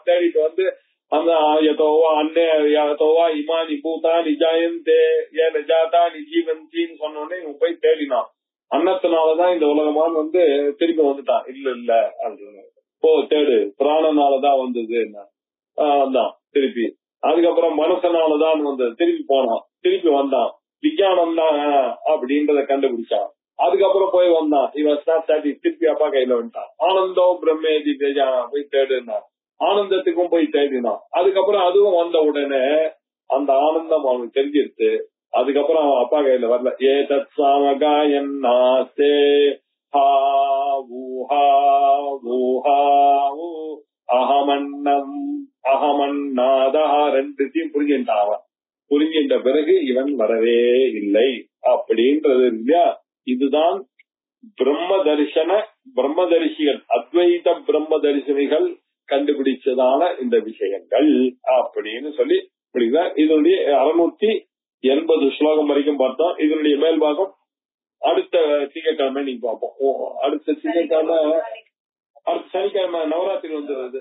தேடிட்டு வந்து அந்த யதோவா அன்னே யதோவா இமானி பூதானி ஜாயந்தே ஏன ஜாதானி ஜீவந்தின்னு சொன்னோடனே இவன் போய் தேடினான். அன்னத்தினாலதான் இந்த உலகமான் வந்து திரும்பி வந்துட்டான். இல்ல அப்படின்னு போ தேடு, பிராணனாலதான் வந்தது தான் திருப்பி. அதுக்கப்புறம் மனசனாலதான் வந்தது, திருப்பி போனான், திருப்பி வந்தான். விஞ்ஞானம் தான் அப்படின்றத கண்டுபிடிச்சான். அதுக்கப்புறம் போய் வந்தான். இவன் திருப்பி அப்பா கையில வந்துட்டான். ஆனந்தோ பிரம்மே திவ்யா போய் தேடுனா ஆனந்தத்துக்கும் போய் தேடினான். அதுக்கப்புறம் அதுவும் வந்த உடனே அந்த ஆனந்தம் அவனுக்கு தெரிஞ்சிருச்சு. அதுக்கப்புறம் அவன் அப்பா கையில வரல. ஏ தத் சாமகாயன் நாஸ்தே அகமன்னம் அகமன்னாதா ரெண்டுத்தையும் புரிஞ்சுட்டான் அவன். புரிஞ்சின்ற பிறகு இவன் வரவே இல்லை அப்படின்றது இல்லையா? இதுதான் பிரம்ம தரிசன பிரம்மதரிசிகள் அத்வைத பிரம்ம தரிசனிகள் கண்டுபிடிச்சதான இந்த விஷயங்கள் அப்படின்னு சொல்லி புரியுதா? இதனுடைய 680 ஸ்லோகம் வரைக்கும் பார்த்தோம். இதனுடைய மேல்பாகம் அடுத்த திங்கட்கிழமை நீங்க பார்ப்போம். அடுத்த திங்கட்கிழமை அடுத்த சனிக்கிழமை நவராத்திரி வந்துடுறது.